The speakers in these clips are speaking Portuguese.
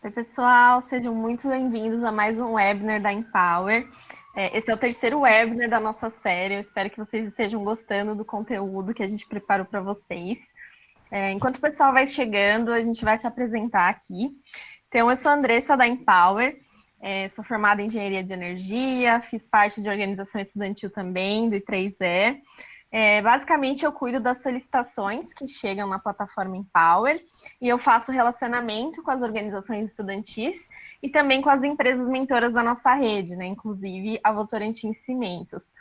Oi, pessoal, sejam muito bem-vindos a mais um webinar da Empower. Esse é o terceiro webinar da nossa série. Eu espero que vocês estejam gostando do conteúdo que a gente preparou para vocês. Enquanto o pessoal vai chegando, a gente vai se apresentar aqui. Então, eu sou a Andressa da Empower, sou formada em Engenharia de Energia, fiz parte de organização estudantil também, do I3E. Basicamente, eu cuido das solicitações que chegam na plataforma Empower e eu faço relacionamento com as organizações estudantis e também com as empresas mentoras da nossa rede, né? Inclusive a Votorantim Cimentos.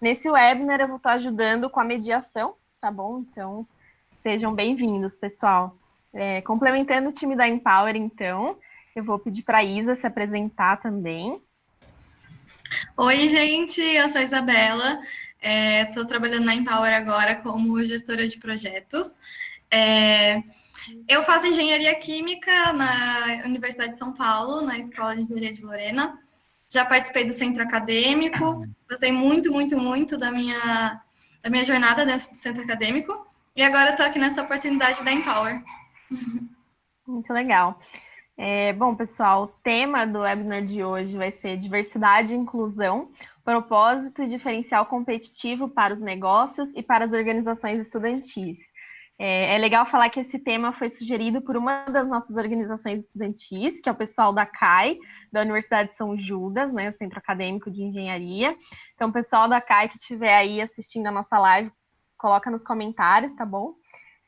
Nesse webinar, eu vou estar ajudando com a mediação, tá bom? Então, sejam bem-vindos, pessoal. Complementando o time da Empower, então, eu vou pedir para a Isa se apresentar também. Oi, gente, eu sou a Isabela, estou trabalhando na Empower agora como gestora de projetos. Eu faço engenharia química na Universidade de São Paulo, na Escola de Engenharia de Lorena. Já participei do centro acadêmico, gostei muito, muito, muito da minha jornada dentro do centro acadêmico. E agora estou aqui nessa oportunidade da Empower. Muito legal. Bom, pessoal, o tema do webinar de hoje vai ser diversidade e inclusão, propósito e diferencial competitivo para os negócios e para as organizações estudantis. É legal falar que esse tema foi sugerido por uma das nossas organizações estudantis, que é o pessoal da CAI, da Universidade de São Judas, né, o Centro Acadêmico de Engenharia. Então, o pessoal da CAI que estiver aí assistindo a nossa live, coloca nos comentários, tá bom?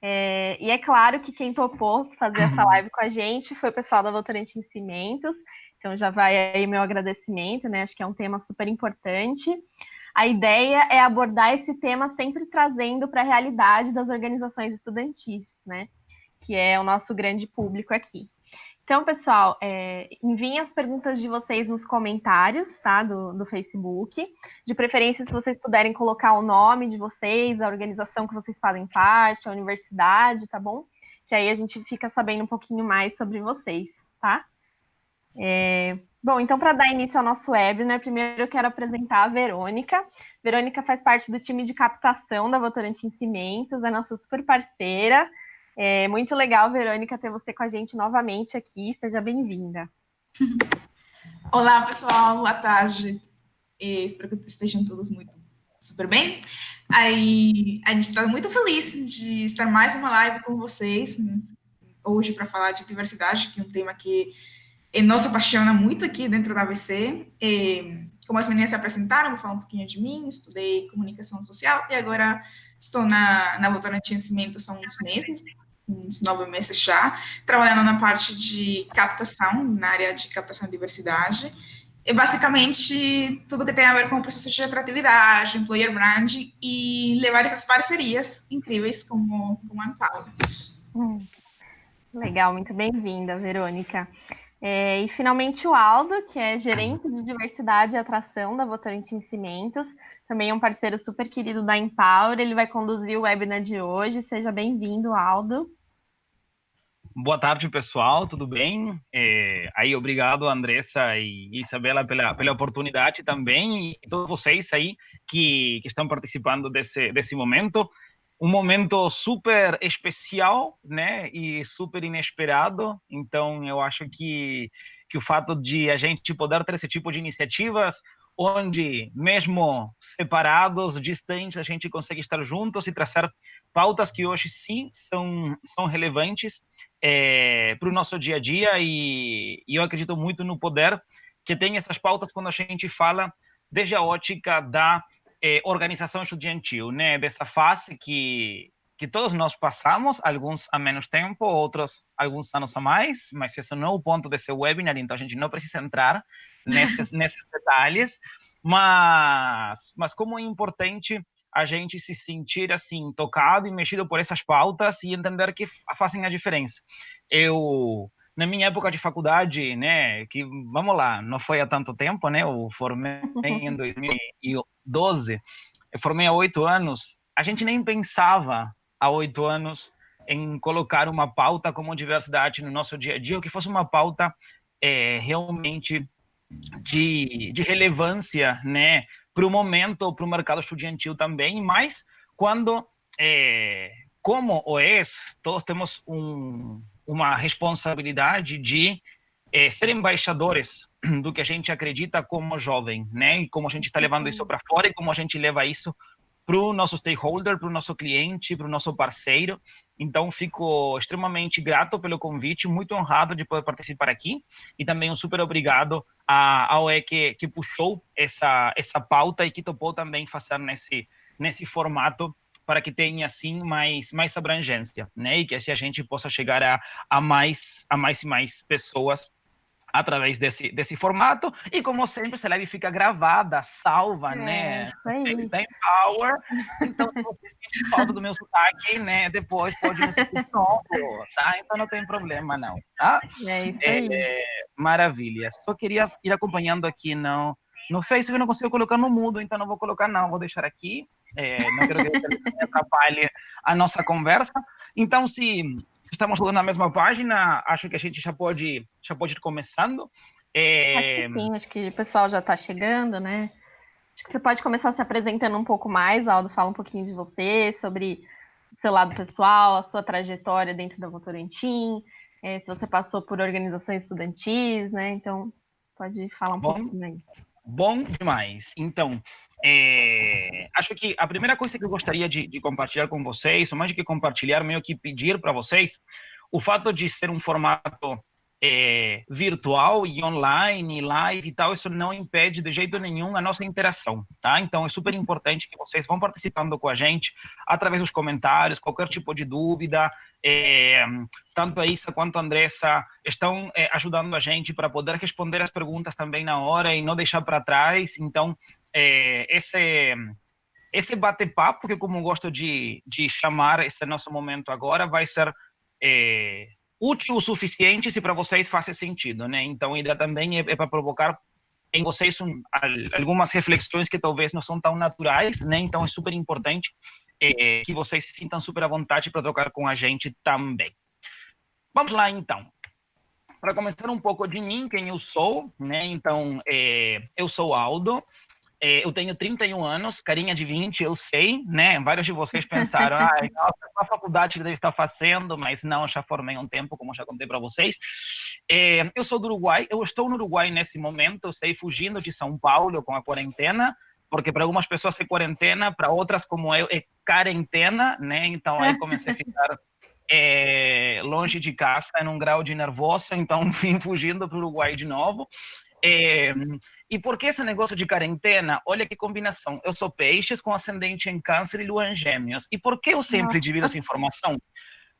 E é claro que quem topou fazer essa live com a gente foi o pessoal da Votorantim Cimentos, então já vai aí meu agradecimento, né? Acho que é um tema super importante. A ideia é abordar esse tema sempre trazendo para a realidade das organizações estudantis, né? Que é o nosso grande público aqui. Então, pessoal, enviem as perguntas de vocês nos comentários, tá, do Facebook. De preferência, se vocês puderem colocar o nome de vocês, a organização que vocês fazem parte, a universidade, tá bom? Que aí a gente fica sabendo um pouquinho mais sobre vocês, tá? Bom, então, para dar início ao nosso webinar, primeiro eu quero apresentar a Verônica. Verônica faz parte do time de captação da Votorantim Cimentos, é nossa super parceira. É muito legal, Verônica, ter você com a gente novamente aqui. Seja bem-vinda. Olá, pessoal. Boa tarde. Espero que estejam todos muito super bem. Aí, a gente está muito feliz de estar mais uma live com vocês hoje para falar de diversidade, que é um tema que nos apaixona muito aqui dentro da ABC. Como as meninas se apresentaram, vou falar um pouquinho de mim. Estudei comunicação social e agora estou na Votorantim Cimentos há uns 9 meses já, trabalhando na parte de captação, na área de captação e diversidade. E basicamente tudo que tem a ver com o processo de atratividade, employer brand e levar essas parcerias incríveis como a Empower. Legal, muito bem-vinda, Verônica. E finalmente o Aldo, que é gerente de diversidade e atração da Votorantim Cimentos, também é um parceiro super querido da Empower, ele vai conduzir o webinar de hoje. Seja bem-vindo, Aldo. Boa tarde, pessoal, tudo bem? Aí, obrigado, Andressa e Isabela, pela oportunidade também, e todos vocês aí que estão participando desse momento. Um momento super especial, né, e super inesperado. Então, eu acho que o fato de a gente poder ter esse tipo de iniciativas, onde mesmo separados, distantes, a gente consegue estar juntos e trazer pautas que hoje sim são relevantes para o nosso dia a dia, e eu acredito muito no poder que tem essas pautas quando a gente fala desde a ótica da organização estudantil, né? Dessa fase que todos nós passamos, alguns há menos tempo, outros alguns anos a mais, mas esse não é o ponto desse webinar, então a gente não precisa entrar nesses detalhes, mas como é importante a gente se sentir assim tocado e mexido por essas pautas e entender que fazem a diferença. Na minha época de faculdade, né, que, vamos lá, não foi há tanto tempo, né, eu formei em 2012, eu formei há 8 anos, a gente nem pensava há 8 anos em colocar uma pauta como diversidade no nosso dia a dia, ou que fosse uma pauta realmente de relevância, né, para o momento, para o mercado estudantil também, mas quando, como OEs, todos temos uma responsabilidade de ser embaixadores do que a gente acredita como jovem, né? E como a gente está levando isso para fora e como a gente leva isso para o nosso stakeholder, para o nosso cliente, para o nosso parceiro. Então, fico extremamente grato pelo convite, muito honrado de poder participar aqui, e também um super obrigado ao E que puxou essa pauta e que topou também fazer nesse formato, para que tenha, assim, mais abrangência, né? E que assim a gente possa chegar a mais e mais pessoas através desse formato. E, como sempre, essa live fica gravada, salva, né? Está em Power. Então, se você sente falta do meu sotaque, né? Depois pode me escutar, tá? Então, não tem problema, não, tá? É isso aí. Maravilha. Só queria ir acompanhando aqui no Facebook, eu não consigo colocar no mudo, então não vou colocar, não. Vou deixar aqui. Não quero que ele atrapalhe a nossa conversa. Então, se estamos todos na mesma página, acho que a gente já pode ir começando. Acho que sim, acho que o pessoal já está chegando, né? Acho que você pode começar se apresentando um pouco mais, Aldo, fala um pouquinho de você, sobre o seu lado pessoal, a sua trajetória dentro da Votorantim, se você passou por organizações estudantis, né? Então, pode falar um pouquinho aí. Bom demais. Então, acho que a primeira coisa que eu gostaria de compartilhar com vocês, ou mais do que compartilhar, meio que pedir para vocês, o fato de ser um formato virtual e online, live e tal, isso não impede de jeito nenhum a nossa interação, tá? Então, é super importante que vocês vão participando com a gente através dos comentários, qualquer tipo de dúvida. Tanto a Isa quanto a Andressa estão ajudando a gente para poder responder as perguntas também na hora e não deixar para trás. Então, esse bate-papo, que como gosto de chamar esse nosso momento agora, vai ser útil o suficiente se para vocês faça sentido, né? Então, a ideia também é para provocar em vocês algumas reflexões que talvez não são tão naturais, né? Então, é super importante que vocês se sintam super à vontade para trocar com a gente também. Vamos lá, então. Para começar um pouco de mim, quem eu sou, né? Então, eu sou Aldo. Eu tenho 31 anos, carinha de 20, eu sei, né? Vários de vocês pensaram, nossa, qual a faculdade que deve estar fazendo? Mas não, eu já formei um tempo, como já contei para vocês. Eu sou do Uruguai, eu estou no Uruguai nesse momento, eu sei, fugindo de São Paulo com a quarentena, porque para algumas pessoas é quarentena, para outras, como eu, é quarentena, né? Então, aí comecei a ficar longe de casa, num grau de nervoso, então vim fugindo para o Uruguai de novo. E por que esse negócio de quarentena? Olha que combinação. Eu sou peixes com ascendente em câncer e lua em gêmeos. E por que eu sempre divido essa informação?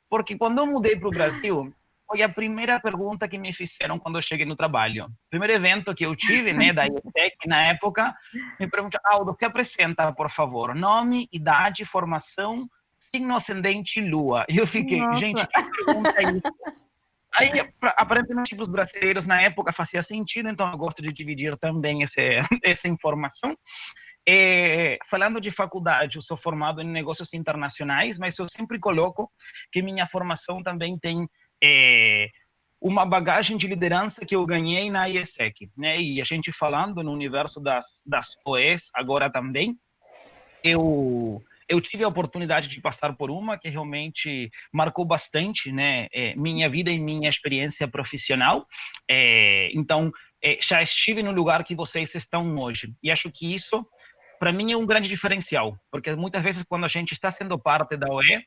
Porque quando eu mudei para o Brasil, foi a primeira pergunta que me fizeram quando eu cheguei no trabalho. Primeiro evento que eu tive, né, da IETEC, na época, me perguntaram, Aldo, se apresenta, por favor. Nome, idade, formação, signo ascendente e lua. E eu fiquei, gente, que pergunta é isso? Aí, aparentemente, para os brasileiros, na época, fazia sentido, então eu gosto de dividir também essa informação. Falando de faculdade, eu sou formado em negócios internacionais, mas eu sempre coloco que minha formação também tem uma bagagem de liderança que eu ganhei na IESEC, né? E a gente falando no universo das OEs, agora também, eu tive a oportunidade de passar por uma que realmente marcou bastante, né, minha vida e minha experiência profissional. Então, já estive no lugar que vocês estão hoje. E acho que isso, para mim, é um grande diferencial, porque muitas vezes, quando a gente está sendo parte da OE,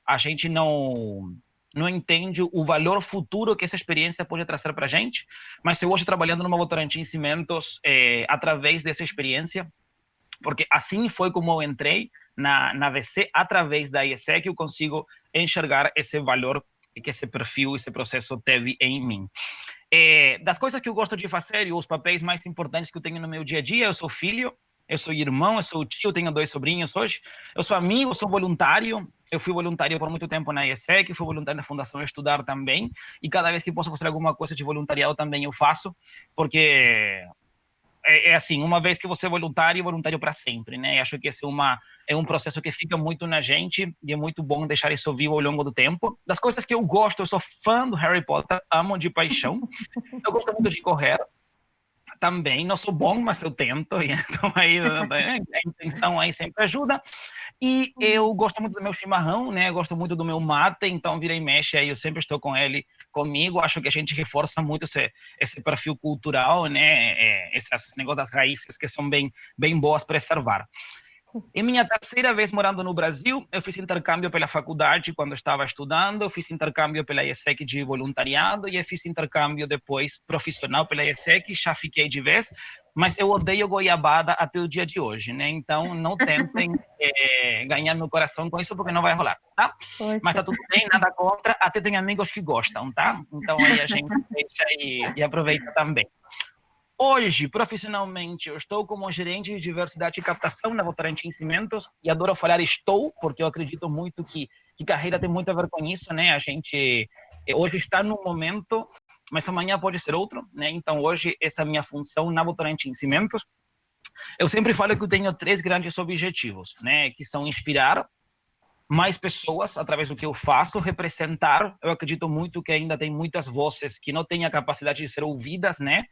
a gente não entende o valor futuro que essa experiência pode trazer para a gente. Mas eu hoje trabalhando numa Votorantim Cimentos, através dessa experiência, porque assim foi como eu entrei na VC, através da IESEC, eu consigo enxergar esse valor que esse perfil, esse processo teve em mim. Das coisas que eu gosto de fazer e os papéis mais importantes que eu tenho no meu dia a dia, eu sou filho, eu sou irmão, eu sou tio, eu tenho 2 sobrinhos hoje, eu sou amigo, eu sou voluntário, eu fui voluntário por muito tempo na IESEC, fui voluntário na Fundação Estudar também, e cada vez que posso fazer alguma coisa de voluntariado também eu faço, porque assim, uma vez que você é voluntário para sempre, né? Acho que esse é um processo que fica muito na gente e é muito bom deixar isso vivo ao longo do tempo. Das coisas que eu gosto, eu sou fã do Harry Potter, amo de paixão. Eu gosto muito de correr também, não sou bom, mas eu tento, então aí a intenção aí sempre ajuda. E eu gosto muito do meu chimarrão, né? Gosto muito do meu mate, então vira e mexe aí, eu sempre estou com ele comigo. Acho que a gente reforça muito esse perfil cultural, né? Esses negócios das raízes que são bem boas preservar. Em minha terceira vez morando no Brasil, eu fiz intercâmbio pela faculdade quando estava estudando, eu fiz intercâmbio pela ESEC de voluntariado e eu fiz intercâmbio depois profissional pela ESEC, já fiquei de vez, mas eu odeio goiabada até o dia de hoje, né? Então não tentem ganhar meu coração com isso porque não vai rolar, tá? Poxa. Mas tá tudo bem, nada contra, até tem amigos que gostam, tá? Então aí a gente deixa e aproveita também. Hoje, profissionalmente, eu estou como gerente de diversidade e captação na Votorantim Cimentos e adoro falar estou, porque eu acredito muito que carreira tem muito a ver com isso, né? A gente hoje está num momento, mas amanhã pode ser outro, né? Então, hoje, essa é a minha função na Votorantim Cimentos. Eu sempre falo que eu tenho 3 grandes objetivos, né? Que são inspirar mais pessoas através do que eu faço, representar. Eu acredito muito que ainda tem muitas vozes que não têm a capacidade de ser ouvidas, né?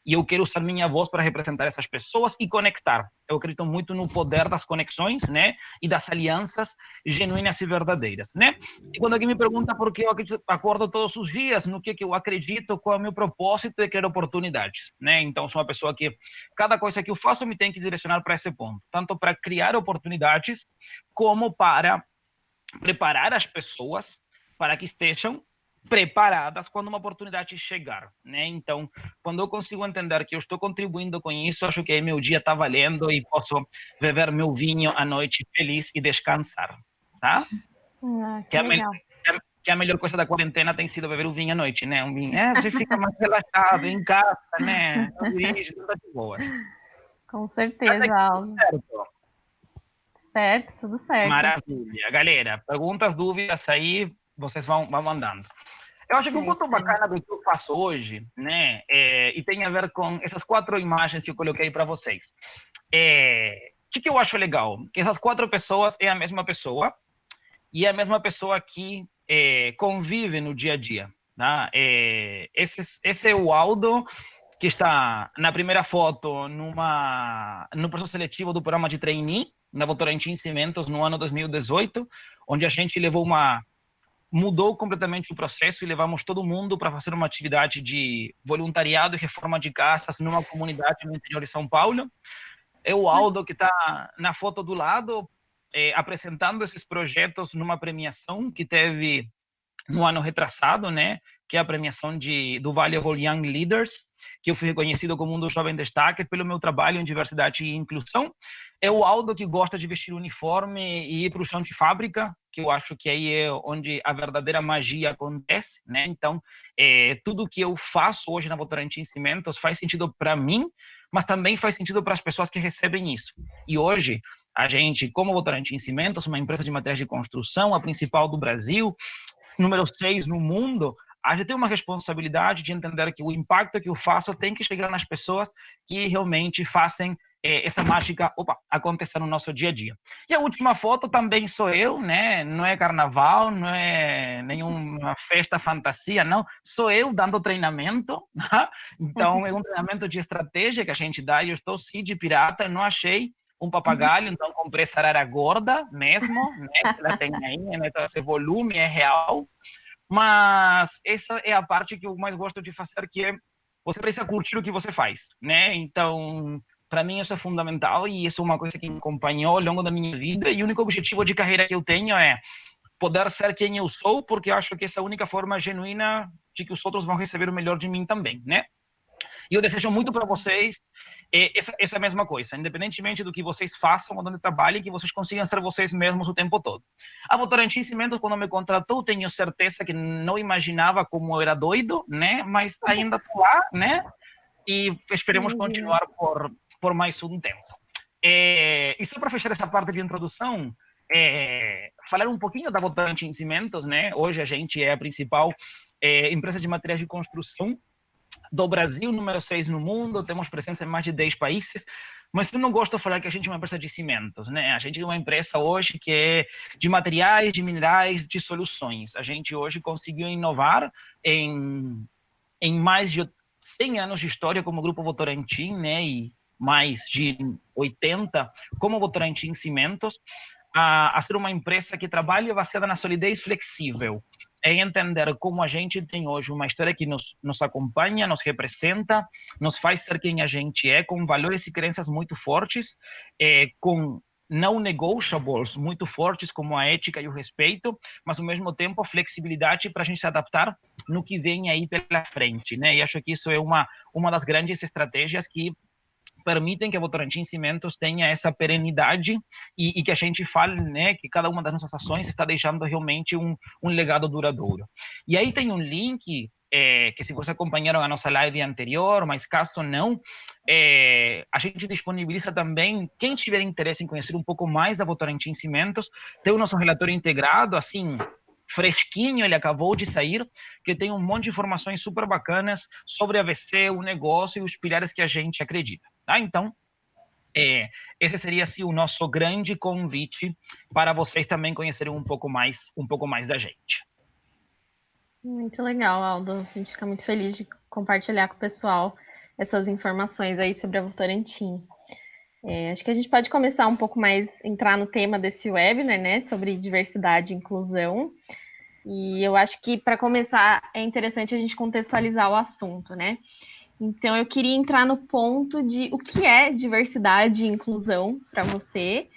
E eu quero usar minha voz para representar essas pessoas e conectar. Eu acredito muito no poder das conexões, né? E das alianças genuínas e verdadeiras, né? E quando alguém me pergunta por que eu acordo todos os dias, no que eu acredito, qual é o meu propósito de criar oportunidades, né? Então, sou uma pessoa que cada coisa que eu faço me tem que direcionar para esse ponto, tanto para criar oportunidades, como para preparar as pessoas para que estejam preparadas quando uma oportunidade chegar, né? Então, quando eu consigo entender que eu estou contribuindo com isso, acho que aí meu dia está valendo e posso beber meu vinho à noite feliz e descansar, tá? Que legal. Que a melhor coisa da quarentena tem sido beber o vinho à noite, né? Um vinho, você fica mais relaxado em casa, né? Não dirige, tudo de boa. Com certeza, Aldo. Certo, tudo certo. Maravilha. Galera, perguntas, dúvidas aí, vocês vão mandando. Eu acho que um ponto bacana do que eu faço hoje, né, e tem a ver com essas 4 imagens que eu coloquei para vocês. O que eu acho legal? Que essas 4 pessoas é a mesma pessoa, e é a mesma pessoa que convive no dia a dia. Tá? Esse é o Aldo, que está na primeira foto no processo seletivo do programa de trainee, na Votorantim Cimentos, no ano 2018, onde a gente mudou completamente o processo e levamos todo mundo para fazer uma atividade de voluntariado e reforma de casas numa comunidade no interior de São Paulo. É o Aldo que está na foto do lado, apresentando esses projetos numa premiação que teve no ano retrasado, né? Que é a premiação do Valuable Young Leaders, que eu fui reconhecido como um dos jovens destaques pelo meu trabalho em diversidade e inclusão. É o Aldo que gosta de vestir uniforme e ir para o chão de fábrica, que eu acho que aí é onde a verdadeira magia acontece, né? Então, tudo que eu faço hoje na Votorantim Cimentos faz sentido para mim, mas também faz sentido para as pessoas que recebem isso. E hoje, a gente, como Votorantim Cimentos, uma empresa de materiais de construção, a principal do Brasil, número 6 no mundo, a gente tem uma responsabilidade de entender que o impacto que eu faço tem que chegar nas pessoas que realmente fazem essa mágica acontecer no nosso dia a dia. E a última foto também sou eu, né? Não é carnaval, não é nenhuma festa fantasia, não. Sou eu dando treinamento, tá? Então é um treinamento de estratégia que a gente dá. Eu estou sim de pirata, não achei um papagaio, então comprei sarara gorda mesmo, né? Ela tem aí, né? Então, esse volume é real. Mas essa é a parte que eu mais gosto de fazer, que é você precisa curtir o que você faz, né? Então, para mim isso é fundamental e isso é uma coisa que me acompanhou ao longo da minha vida, e o único objetivo de carreira que eu tenho é poder ser quem eu sou, porque eu acho que essa é a única forma genuína de que os outros vão receber o melhor de mim também, né? E eu desejo muito para vocês essa mesma coisa, independentemente do que vocês façam ou onde trabalhem, que vocês consigam ser vocês mesmos o tempo todo. A Votorantim Cimentos, quando me contratou, tenho certeza que não imaginava como eu era doido, né? Mas ainda estou lá, né? E esperemos continuar por mais um tempo. E só para fechar essa parte de introdução, falar um pouquinho da Votorantim Cimentos, né? Hoje a gente é a principal empresa de materiais de construção do Brasil, número 6 no mundo, temos presença em mais de 10 países, mas eu não gosto de falar que a gente é uma empresa de cimentos, né? A gente é uma empresa hoje que é de materiais, de minerais, de soluções. A gente hoje conseguiu inovar em mais de 100 anos de história como Grupo Votorantim, né? E mais de 80 como Votorantim Cimentos. a ser uma empresa que trabalha baseada na solidez flexível, é entender como a gente tem hoje uma história que nos acompanha, nos representa, nos faz ser quem a gente é, com valores e crenças muito fortes, com não negotiables muito fortes, como a ética e o respeito, mas ao mesmo tempo a flexibilidade para a gente se adaptar no que vem aí pela frente, né? E acho que isso é uma das grandes estratégias que permitem que a Votorantim Cimentos tenha essa perenidade e que a gente fale, né, que cada uma das nossas ações está deixando realmente um legado duradouro. E aí tem um link que se vocês acompanharam a nossa live anterior, mas caso não, a gente disponibiliza também, quem tiver interesse em conhecer um pouco mais da Votorantim Cimentos, tem o nosso relatório integrado, assim, fresquinho, ele acabou de sair, que tem um monte de informações super bacanas sobre a VC, o negócio e os pilares que a gente acredita. Tá? Então, esse seria assim, o nosso grande convite para vocês também conhecerem um pouco mais da gente. Muito legal, Aldo. A gente fica muito feliz de compartilhar com o pessoal essas informações aí sobre a Votorantim. Acho que a gente pode começar um pouco mais, entrar no tema desse webinar, né, sobre diversidade e inclusão. E eu acho que, para começar, é interessante a gente contextualizar o assunto, né? Então, eu queria entrar no ponto de o que é diversidade e inclusão para você.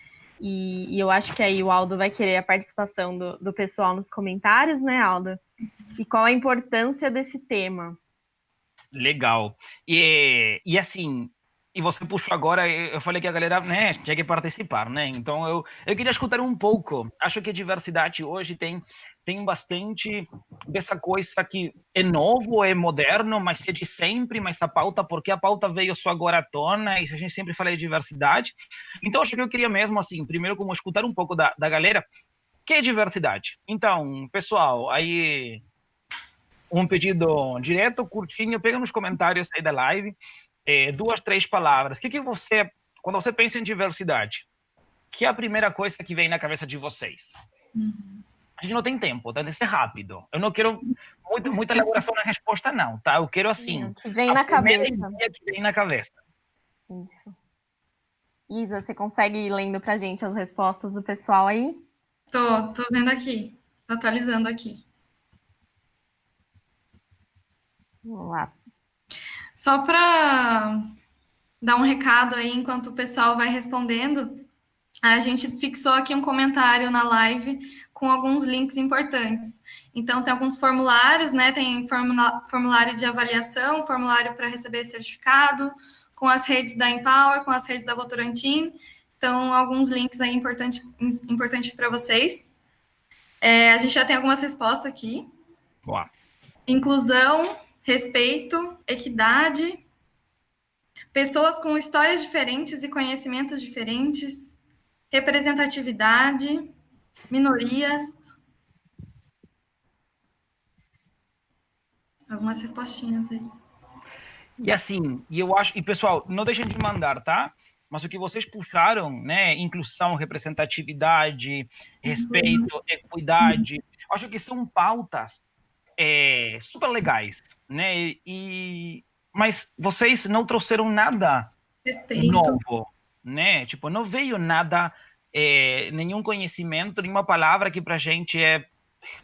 E eu acho que aí o Aldo vai querer a participação do pessoal nos comentários, né, Aldo? E qual a importância desse tema? Legal. E assim, e você puxou agora, eu falei que a galera, né, tinha que participar, né? Então eu queria escutar um pouco. Acho que a diversidade hoje tem bastante dessa coisa que é novo, é moderno, mas é de sempre, mas a pauta, porque a pauta veio só agora à tona, e a gente sempre fala de diversidade. Então acho que eu queria mesmo, assim, primeiro como escutar um pouco da galera, que é diversidade. Então, pessoal, aí um pedido direto, curtinho, pega nos comentários aí da live, 2, 3 palavras. O que você, quando você pensa em diversidade, que é a primeira coisa que vem na cabeça de vocês? A gente não tem tempo, tem que ser rápido. Eu não quero muita elaboração na resposta, não, tá? Eu quero assim. Que vem na cabeça. Que vem na cabeça. Isso. Isa, você consegue ir lendo pra gente as respostas do pessoal aí? Tô vendo aqui, tô atualizando aqui. Vamos lá. Só para dar um recado aí, enquanto o pessoal vai respondendo, a gente fixou aqui um comentário na live com alguns links importantes. Então, tem alguns formulários, né? Tem formulário de avaliação, formulário para receber certificado, com as redes da Empower, com as redes da Votorantim. Então, alguns links aí importantes para vocês. A gente já tem algumas respostas aqui. Boa. Inclusão, respeito, equidade, pessoas com histórias diferentes e conhecimentos diferentes, representatividade, minorias. Algumas respostinhas aí. E assim, eu acho, e pessoal, não deixem de mandar, tá? Mas o que vocês puxaram, né? Inclusão, representatividade, respeito, equidade, acho que são pautas super legais, né? Mas vocês não trouxeram nada novo, né? Tipo, não veio nada, nenhum conhecimento, nenhuma palavra que pra gente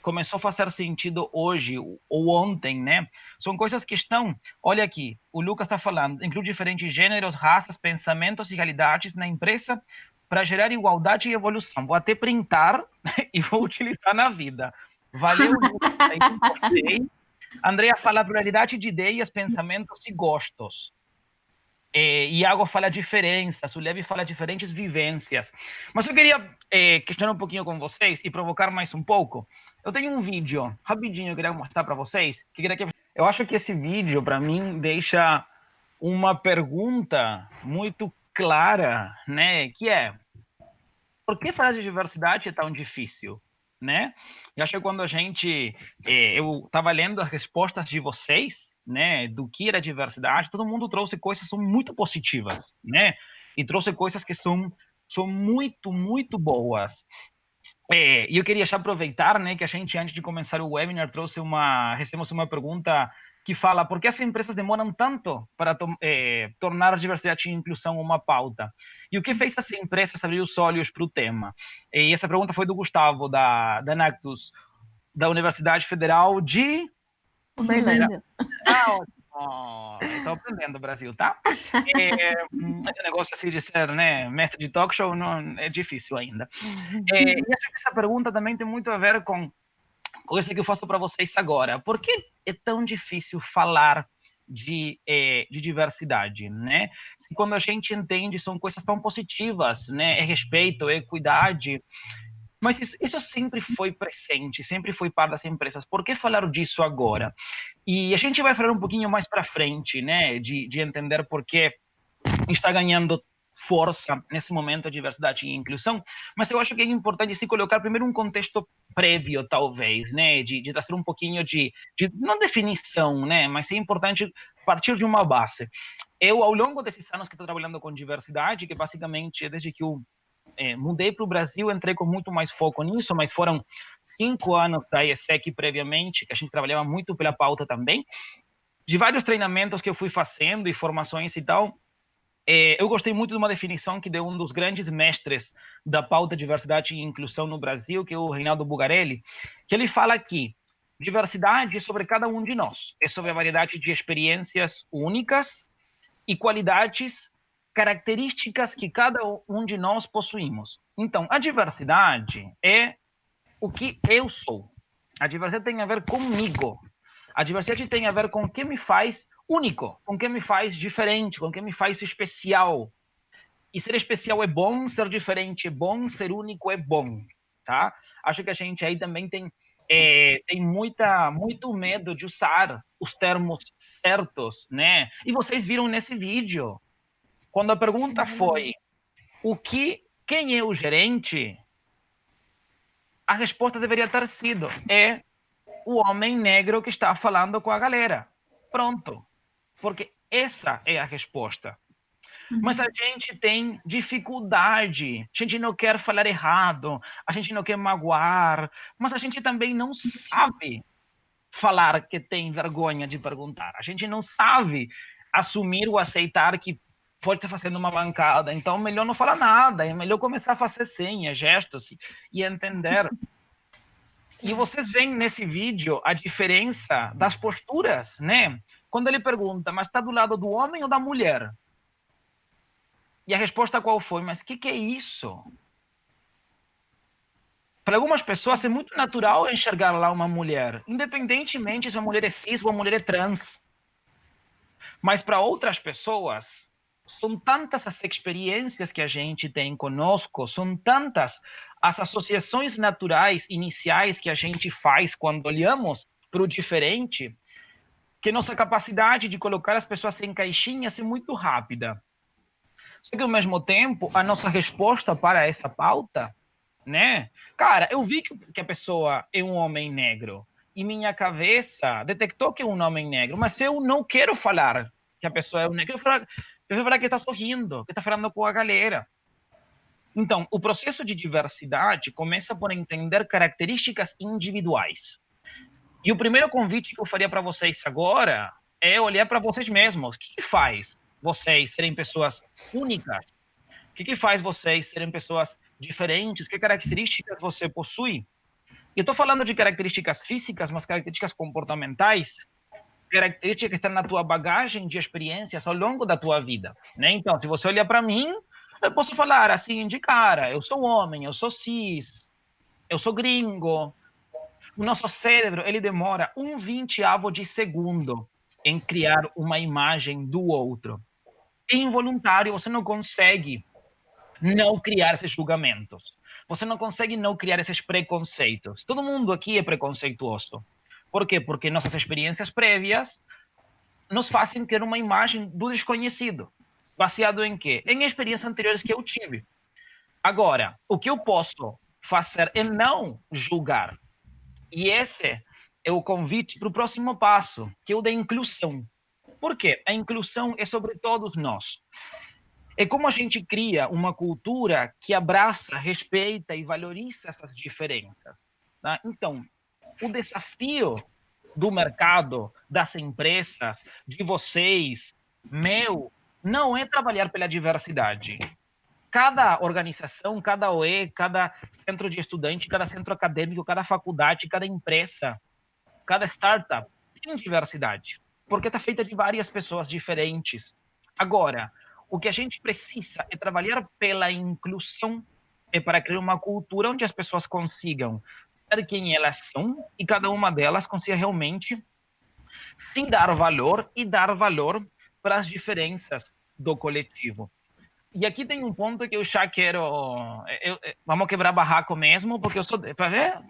começou a fazer sentido hoje ou ontem, né? São coisas que estão, olha aqui, o Lucas está falando, inclui diferentes gêneros, raças, pensamentos e realidades na empresa para gerar igualdade e evolução. Vou até printar e vou utilizar na vida. Valeu, Lucas, aí gostei. Andrea fala pluralidade de ideias, pensamentos e gostos. Iago fala diferenças, o Levi fala diferentes vivências. Mas eu queria questionar um pouquinho com vocês e provocar mais um pouco. Eu tenho um vídeo, rapidinho, eu queria mostrar para vocês. Eu acho que esse vídeo, para mim, deixa uma pergunta muito clara, né? Que é, por que falar de diversidade é tão difícil? Né? Eu acho que quando eu estava lendo as respostas de vocês, né, do que era diversidade, todo mundo trouxe coisas que são muito positivas, né? E trouxe coisas que são muito, muito boas. E eu queria já aproveitar, né, que a gente, antes de começar o webinar, recebemos uma pergunta que fala por que as empresas demoram tanto para tornar a diversidade e inclusão uma pauta. E o que fez as empresas abrir os olhos para o tema? E essa pergunta foi do Gustavo, da Nactus, da Universidade Federal de... Uberlândia. Estou aprendendo, Brasil, tá? Esse negócio assim de ser, né, mestre de talk show não, é difícil ainda. E acho que essa pergunta também tem muito a ver com isso que eu faço para vocês agora. Por que é tão difícil falar de diversidade, né? Se quando a gente entende são coisas tão positivas, né? É respeito, é equidade. Mas isso sempre foi presente, sempre foi parte das empresas. Por que falar disso agora? E a gente vai falar um pouquinho mais para frente, né? De entender por que está ganhando força nesse momento a diversidade e inclusão, mas eu acho que é importante se colocar primeiro um contexto prévio, talvez, né, de trazer um pouquinho de não definição, né, mas é importante partir de uma base. Eu, ao longo desses anos que estou trabalhando com diversidade, que basicamente desde que eu mudei para o Brasil, entrei com muito mais foco nisso, mas foram 5 anos da ESEC previamente, que a gente trabalhava muito pela pauta também, de vários treinamentos que eu fui fazendo e formações e tal. Eu gostei muito de uma definição que deu um dos grandes mestres da pauta diversidade e inclusão no Brasil, que é o Reinaldo Bugarelli, que ele fala que diversidade é sobre cada um de nós, é sobre a variedade de experiências únicas e qualidades, características que cada um de nós possuímos. Então, a diversidade é o que eu sou. A diversidade tem a ver comigo. A diversidade tem a ver com o que me faz único, com o que me faz diferente, com o que me faz especial. E ser especial é bom, ser diferente é bom, ser único é bom, tá? Acho que a gente aí também tem muito medo de usar os termos certos, né? E vocês viram nesse vídeo, quando a pergunta foi quem é o gerente, a resposta deveria ter sido o homem negro que está falando com a galera. Pronto. Porque essa é a resposta. Mas a gente tem dificuldade, a gente não quer falar errado, a gente não quer magoar, mas a gente também não sabe falar que tem vergonha de perguntar. A gente não sabe assumir ou aceitar que pode estar fazendo uma bancada, então melhor não falar nada, é melhor começar a fazer senhas, gestos e entender. E vocês veem nesse vídeo a diferença das posturas, né? Quando ele pergunta, mas está do lado do homem ou da mulher? E a resposta qual foi? Mas o que é isso? Para algumas pessoas é muito natural enxergar lá uma mulher, independentemente se a mulher é cis ou a mulher é trans. Mas para outras pessoas, são tantas as experiências que a gente tem conosco, são tantas as associações naturais iniciais que a gente faz quando olhamos para o diferente, que nossa capacidade de colocar as pessoas em caixinhas é muito rápida. Só que, ao mesmo tempo, a nossa resposta para essa pauta, né? Cara, eu vi que a pessoa é um homem negro e minha cabeça detectou que é um homem negro, mas eu não quero falar que a pessoa é um negro. Eu vou falar que está sorrindo, que está falando com a galera. Então, o processo de diversidade começa por entender características individuais. E o primeiro convite que eu faria para vocês agora é olhar para vocês mesmos. O que faz vocês serem pessoas únicas? O que faz vocês serem pessoas diferentes? Que características você possui? E eu estou falando de características físicas, mas características comportamentais, características que estão na tua bagagem de experiências ao longo da tua vida, né? Então, se você olhar para mim, eu posso falar assim de cara, eu sou homem, eu sou cis, eu sou gringo. O nosso cérebro, ele demora 1/20avo de segundo em criar uma imagem do outro. É involuntário, você não consegue não criar esses julgamentos. Você não consegue não criar esses preconceitos. Todo mundo aqui é preconceituoso. Por quê? Porque nossas experiências prévias nos fazem ter uma imagem do desconhecido. Baseado em quê? Em experiências anteriores que eu tive. Agora, o que eu posso fazer é não julgar. E esse é o convite para o próximo passo, que é o da inclusão. Por quê? A inclusão é sobre todos nós. É como a gente cria uma cultura que abraça, respeita e valoriza essas diferenças. Tá? Então, o desafio do mercado, das empresas, de vocês, não é trabalhar pela diversidade. Cada organização, cada OE, cada centro de estudante, cada centro acadêmico, cada faculdade, cada empresa, cada startup tem diversidade, porque está feita de várias pessoas diferentes. Agora, o que a gente precisa é trabalhar pela inclusão, é para criar uma cultura onde as pessoas consigam ser quem elas são e cada uma delas consiga realmente sim dar valor e dar valor para as diferenças do coletivo. E aqui tem um ponto que eu já quero... vamos quebrar barraco mesmo, porque eu sou... Para ver?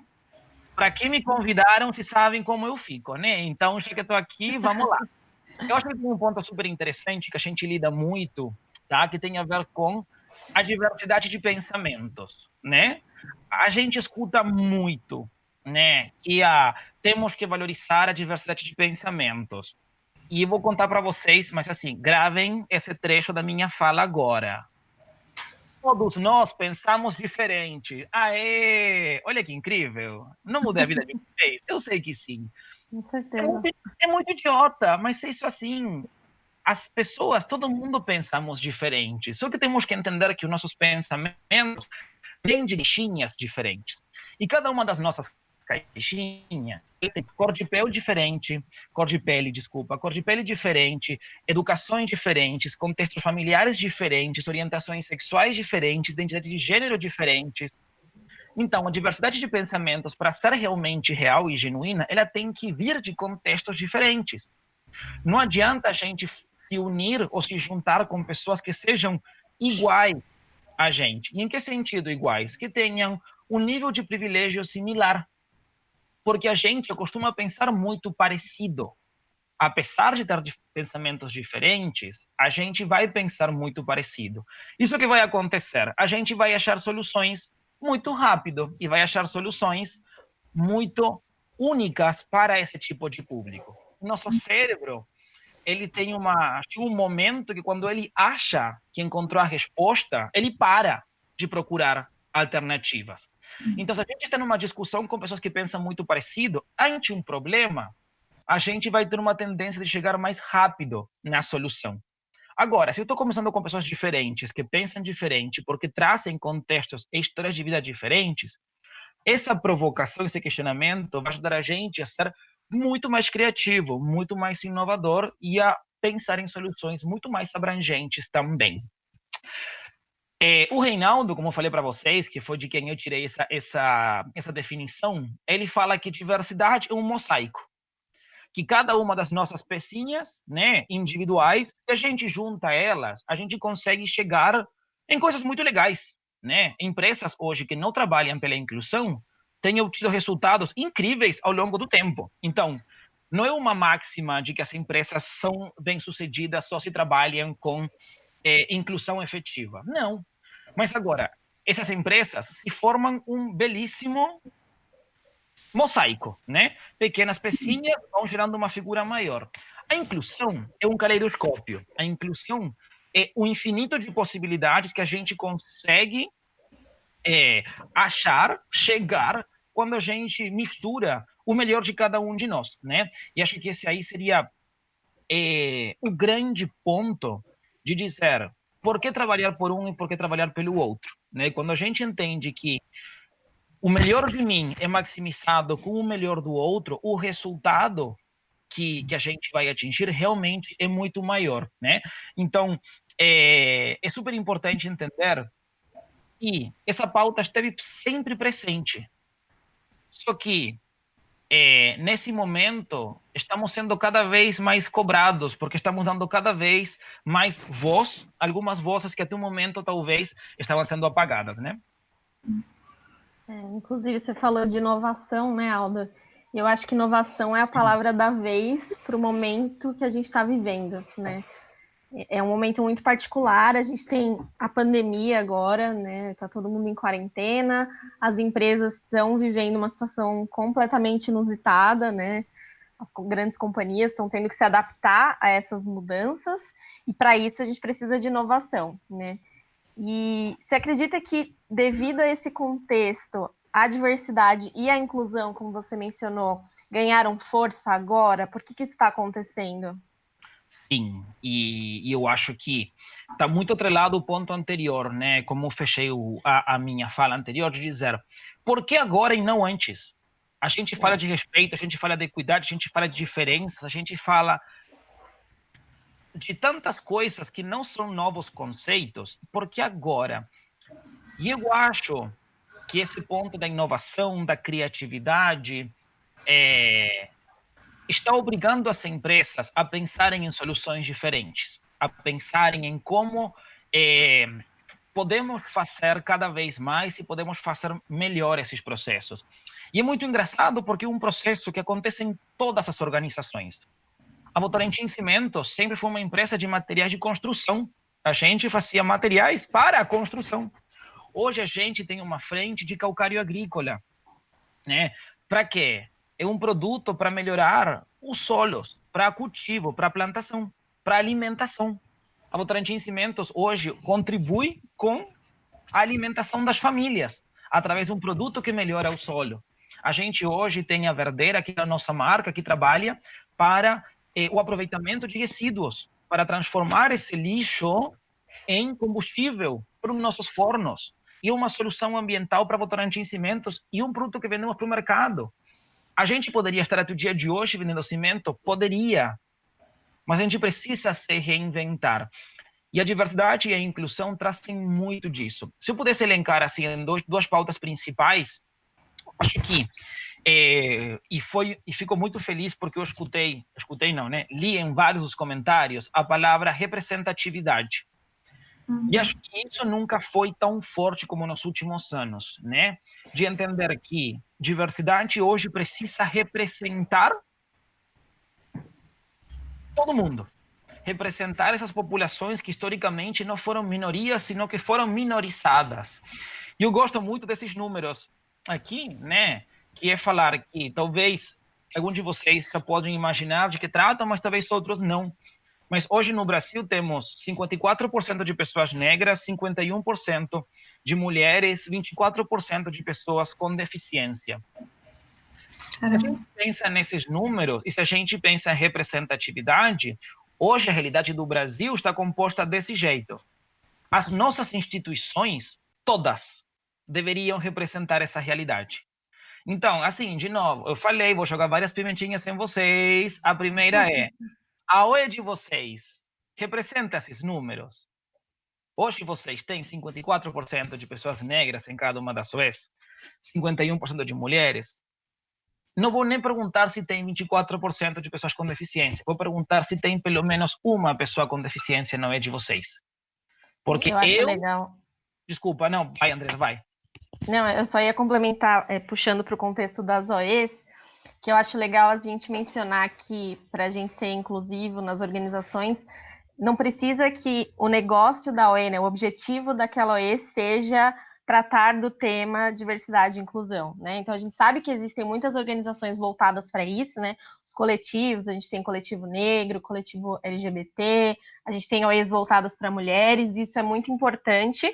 Para que me convidaram, se sabem como eu fico, né? Então, já que eu estou aqui, vamos lá. Eu acho que tem um ponto super interessante que a gente lida muito, tá? Que tem a ver com a diversidade de pensamentos, né? A gente escuta muito, né? Que temos que valorizar a diversidade de pensamentos. E eu vou contar para vocês, mas assim, gravem esse trecho da minha fala agora. Todos nós pensamos diferente. Aê! Olha que incrível. Não mudei a vida de vocês? Eu sei que sim. Com certeza. É muito idiota, mas é isso assim. As pessoas, todo mundo pensamos diferente. Só que temos que entender que os nossos pensamentos têm de caixinhas diferentes. E cada uma das nossas caixinhas tem cor de pele diferente, cor de pele diferente, educações diferentes, contextos familiares diferentes, orientações sexuais diferentes, identidade de gênero diferentes. Então, a diversidade de pensamentos, para ser realmente real e genuína, ela tem que vir de contextos diferentes. Não adianta a gente se unir ou se juntar com pessoas que sejam iguais a gente. E em que sentido iguais? Que tenham um nível de privilégio similar. Porque a gente costuma pensar muito parecido. Apesar de ter pensamentos diferentes, a gente vai pensar muito parecido. Isso que vai acontecer? A gente vai achar soluções muito rápido e vai achar soluções muito únicas para esse tipo de público. Nosso cérebro, ele tem um momento que quando ele acha que encontrou a resposta, ele para de procurar alternativas. Então, se a gente está numa discussão com pessoas que pensam muito parecido, ante um problema, a gente vai ter uma tendência de chegar mais rápido na solução. Agora, se eu estou conversando com pessoas diferentes, que pensam diferente, porque trazem contextos e histórias de vida diferentes, essa provocação, esse questionamento vai ajudar a gente a ser muito mais criativo, muito mais inovador e a pensar em soluções muito mais abrangentes também. O Reinaldo, como eu falei para vocês, que foi de quem eu tirei essa definição, ele fala que diversidade é um mosaico. Que cada uma das nossas pecinhas, né, individuais, se a gente junta elas, a gente consegue chegar em coisas muito legais, né? Empresas hoje que não trabalham pela inclusão têm obtido resultados incríveis ao longo do tempo. Então, não é uma máxima de que as empresas são bem-sucedidas só se trabalham com inclusão efetiva. Não. Mas agora, essas empresas se formam um belíssimo mosaico, né? Pequenas pecinhas vão gerando uma figura maior. A inclusão é um caleidoscópio. A inclusão é o infinito de possibilidades que a gente consegue achar, chegar, quando a gente mistura o melhor de cada um de nós, né? E acho que esse aí seria o grande ponto de dizer por que trabalhar por um e por que trabalhar pelo outro, né? Quando a gente entende que o melhor de mim é maximizado com o melhor do outro, o resultado que a gente vai atingir realmente é muito maior, né? Então, é super importante entender que essa pauta esteve sempre presente. Só que, nesse momento, estamos sendo cada vez mais cobrados, porque estamos dando cada vez mais voz, algumas vozes que até o momento, talvez, estavam sendo apagadas, né? Inclusive, você falou de inovação, né, Alda? E eu acho que inovação é a palavra da vez para o momento que a gente está vivendo, né? É um momento muito particular, a gente tem a pandemia agora, né? Tá todo mundo em quarentena, as empresas estão vivendo uma situação completamente inusitada, né? As grandes companhias estão tendo que se adaptar a essas mudanças, e para isso a gente precisa de inovação, né? E você acredita que, devido a esse contexto, a diversidade e a inclusão, como você mencionou, ganharam força agora? Por que isso está acontecendo? Sim, e eu acho que está muito atrelado ao ponto anterior, né? Como fechei a minha fala anterior, de dizer, por que agora e não antes? A gente fala de respeito, a gente fala de equidade, a gente fala de diferença, a gente fala de tantas coisas que não são novos conceitos, por que agora? E eu acho que esse ponto da inovação, da criatividade, está obrigando as empresas a pensarem em soluções diferentes, a pensarem em como podemos fazer cada vez mais e podemos fazer melhor esses processos. E é muito engraçado porque é um processo que acontece em todas as organizações. A Votorantim Cimentos sempre foi uma empresa de materiais de construção. A gente fazia materiais para a construção. Hoje a gente tem uma frente de calcário agrícola, né? Para quê? É um produto para melhorar os solos, para cultivo, para plantação, para alimentação. A Votorantim Cimentos hoje contribui com a alimentação das famílias através de um produto que melhora o solo. A gente hoje tem a Verdeira, que é a nossa marca, que trabalha para o aproveitamento de resíduos, para transformar esse lixo em combustível para os nossos fornos. E uma solução ambiental para Votorantim Cimentos e um produto que vendemos para o mercado. A gente poderia estar até o dia de hoje vendendo cimento? Poderia. Mas a gente precisa se reinventar. E a diversidade e a inclusão trazem muito disso. Se eu pudesse elencar assim, em duas pautas principais, acho que e fico muito feliz porque eu li em vários dos comentários a palavra representatividade. E acho que isso nunca foi tão forte como nos últimos anos, né? De entender que diversidade hoje precisa representar todo mundo. Representar essas populações que historicamente não foram minorias, sino que foram minorizadas. E eu gosto muito desses números aqui, né? Que é falar que talvez alguns de vocês já podem imaginar de que tratam, mas talvez outros não. Mas hoje no Brasil temos 54% de pessoas negras, 51% de mulheres, 24% de pessoas com deficiência. Se a gente pensa nesses números e se a gente pensa em representatividade, hoje a realidade do Brasil está composta desse jeito. As nossas instituições, todas, deveriam representar essa realidade. Então, assim, de novo, eu falei, vou jogar várias pimentinhas em vocês. A primeira é, a OE de vocês representa esses números? Hoje vocês têm 54% de pessoas negras em cada uma das OEs, 51% de mulheres. Não vou nem perguntar se tem 24% de pessoas com deficiência. Vou perguntar se tem pelo menos uma pessoa com deficiência na OE de vocês. Porque eu acho legal. Desculpa, não, vai, Andressa, vai. Não, eu só ia complementar, puxando para o contexto das OEs, que eu acho legal a gente mencionar que, para a gente ser inclusivo nas organizações, não precisa que o negócio da OE, né, o objetivo daquela OE seja tratar do tema diversidade e inclusão, né? Então a gente sabe que existem muitas organizações voltadas para isso, né? Os coletivos, a gente tem coletivo negro, coletivo LGBT, a gente tem OEs voltadas para mulheres, isso é muito importante,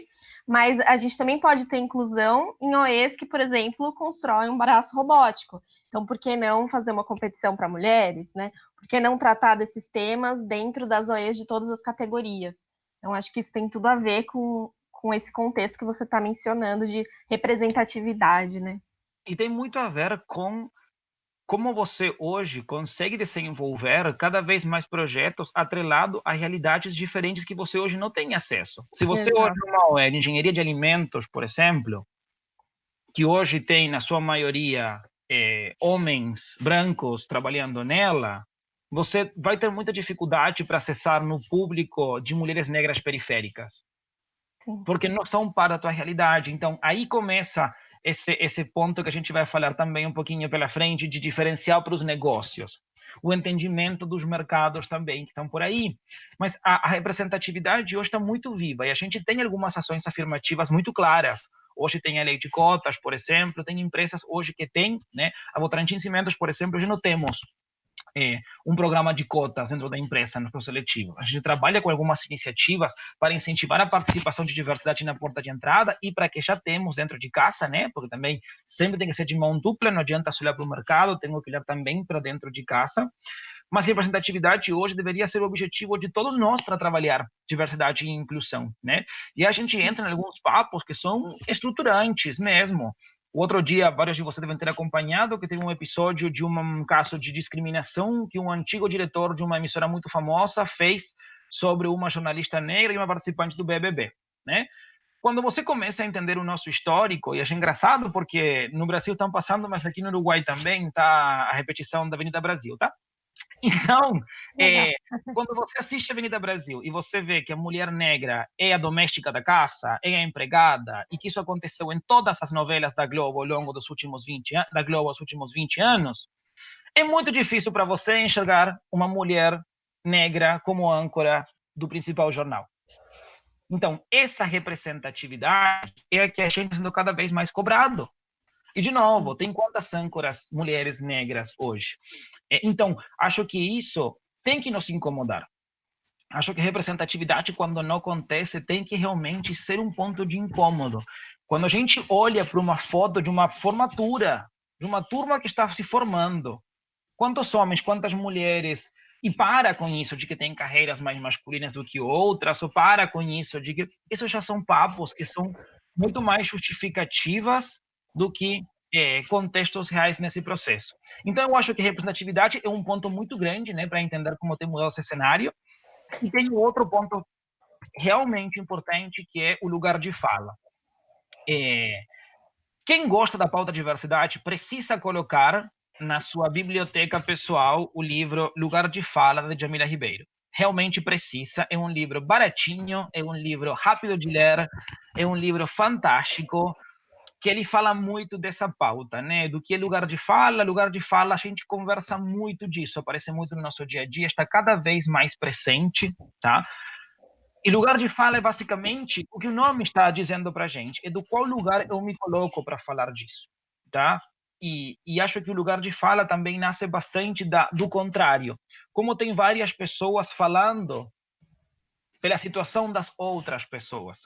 mas a gente também pode ter inclusão em OEs que, por exemplo, constroem um braço robótico. Então, por que não fazer uma competição para mulheres, né? Por que não tratar desses temas dentro das OEs de todas as categorias? Então, acho que isso tem tudo a ver com esse contexto que você está mencionando de representatividade, né? E tem muito a ver com como você hoje consegue desenvolver cada vez mais projetos atrelados a realidades diferentes que você hoje não tem acesso. Se você hoje é uma OE de engenharia de alimentos, por exemplo, que hoje tem, na sua maioria, homens brancos trabalhando nela, você vai ter muita dificuldade para acessar no público de mulheres negras periféricas. Sim. Porque não são parte da tua realidade. Então, aí começa esse ponto que a gente vai falar também um pouquinho pela frente, de diferencial para os negócios. O entendimento dos mercados também, que estão por aí. Mas a representatividade hoje está muito viva, e a gente tem algumas ações afirmativas muito claras. Hoje tem a lei de cotas, por exemplo, tem empresas hoje que têm, né? A Votorantim Cimentos, por exemplo, hoje não temos um programa de cotas dentro da empresa no processo seletivo. A gente trabalha com algumas iniciativas para incentivar a participação de diversidade na porta de entrada e para que já temos dentro de casa, né? Porque também sempre tem que ser de mão dupla, não adianta só olhar para o mercado, tenho que olhar também para dentro de casa. Mas representatividade hoje deveria ser o objetivo de todos nós para trabalhar diversidade e inclusão, né? E a gente entra em alguns papos que são estruturantes mesmo. O outro dia, vários de vocês devem ter acompanhado que teve um episódio de um caso de discriminação que um antigo diretor de uma emissora muito famosa fez sobre uma jornalista negra e uma participante do BBB, né? Quando você começa a entender o nosso histórico, e acho engraçado porque no Brasil estão passando, mas aqui no Uruguai também está a repetição da Avenida Brasil, tá? Então, quando você assiste a Avenida Brasil e você vê que a mulher negra é a doméstica da casa, é a empregada, e que isso aconteceu em todas as novelas da Globo ao longo dos últimos 20 anos, é muito difícil para você enxergar uma mulher negra como âncora do principal jornal. Então, essa representatividade é a que a gente está sendo cada vez mais cobrado. E, de novo, tem quantas âncoras mulheres negras hoje? Então, acho que isso tem que nos incomodar. Acho que representatividade, quando não acontece, tem que realmente ser um ponto de incômodo. Quando a gente olha para uma foto de uma formatura, de uma turma que está se formando, quantos homens, quantas mulheres, e para com isso de que tem carreiras mais masculinas do que outras, ou para com isso de que... Isso já são papos que são muito mais justificativas do que contextos reais nesse processo. Então, eu acho que representatividade é um ponto muito grande, né, para entender como tem mudado esse cenário. E tem outro ponto realmente importante, que é o lugar de fala. Quem gosta da pauta diversidade precisa colocar na sua biblioteca pessoal o livro Lugar de Fala, de Jamila Ribeiro. Realmente precisa, é um livro baratinho, é um livro rápido de ler, é um livro fantástico, que ele fala muito dessa pauta, né? Do que é lugar de fala. Lugar de fala, a gente conversa muito disso, aparece muito no nosso dia a dia, está cada vez mais presente, tá? E lugar de fala é basicamente o que o nome está dizendo para a gente, é do qual lugar eu me coloco para falar disso, tá? E acho que o lugar de fala também nasce bastante do contrário. Como tem várias pessoas falando pela situação das outras pessoas.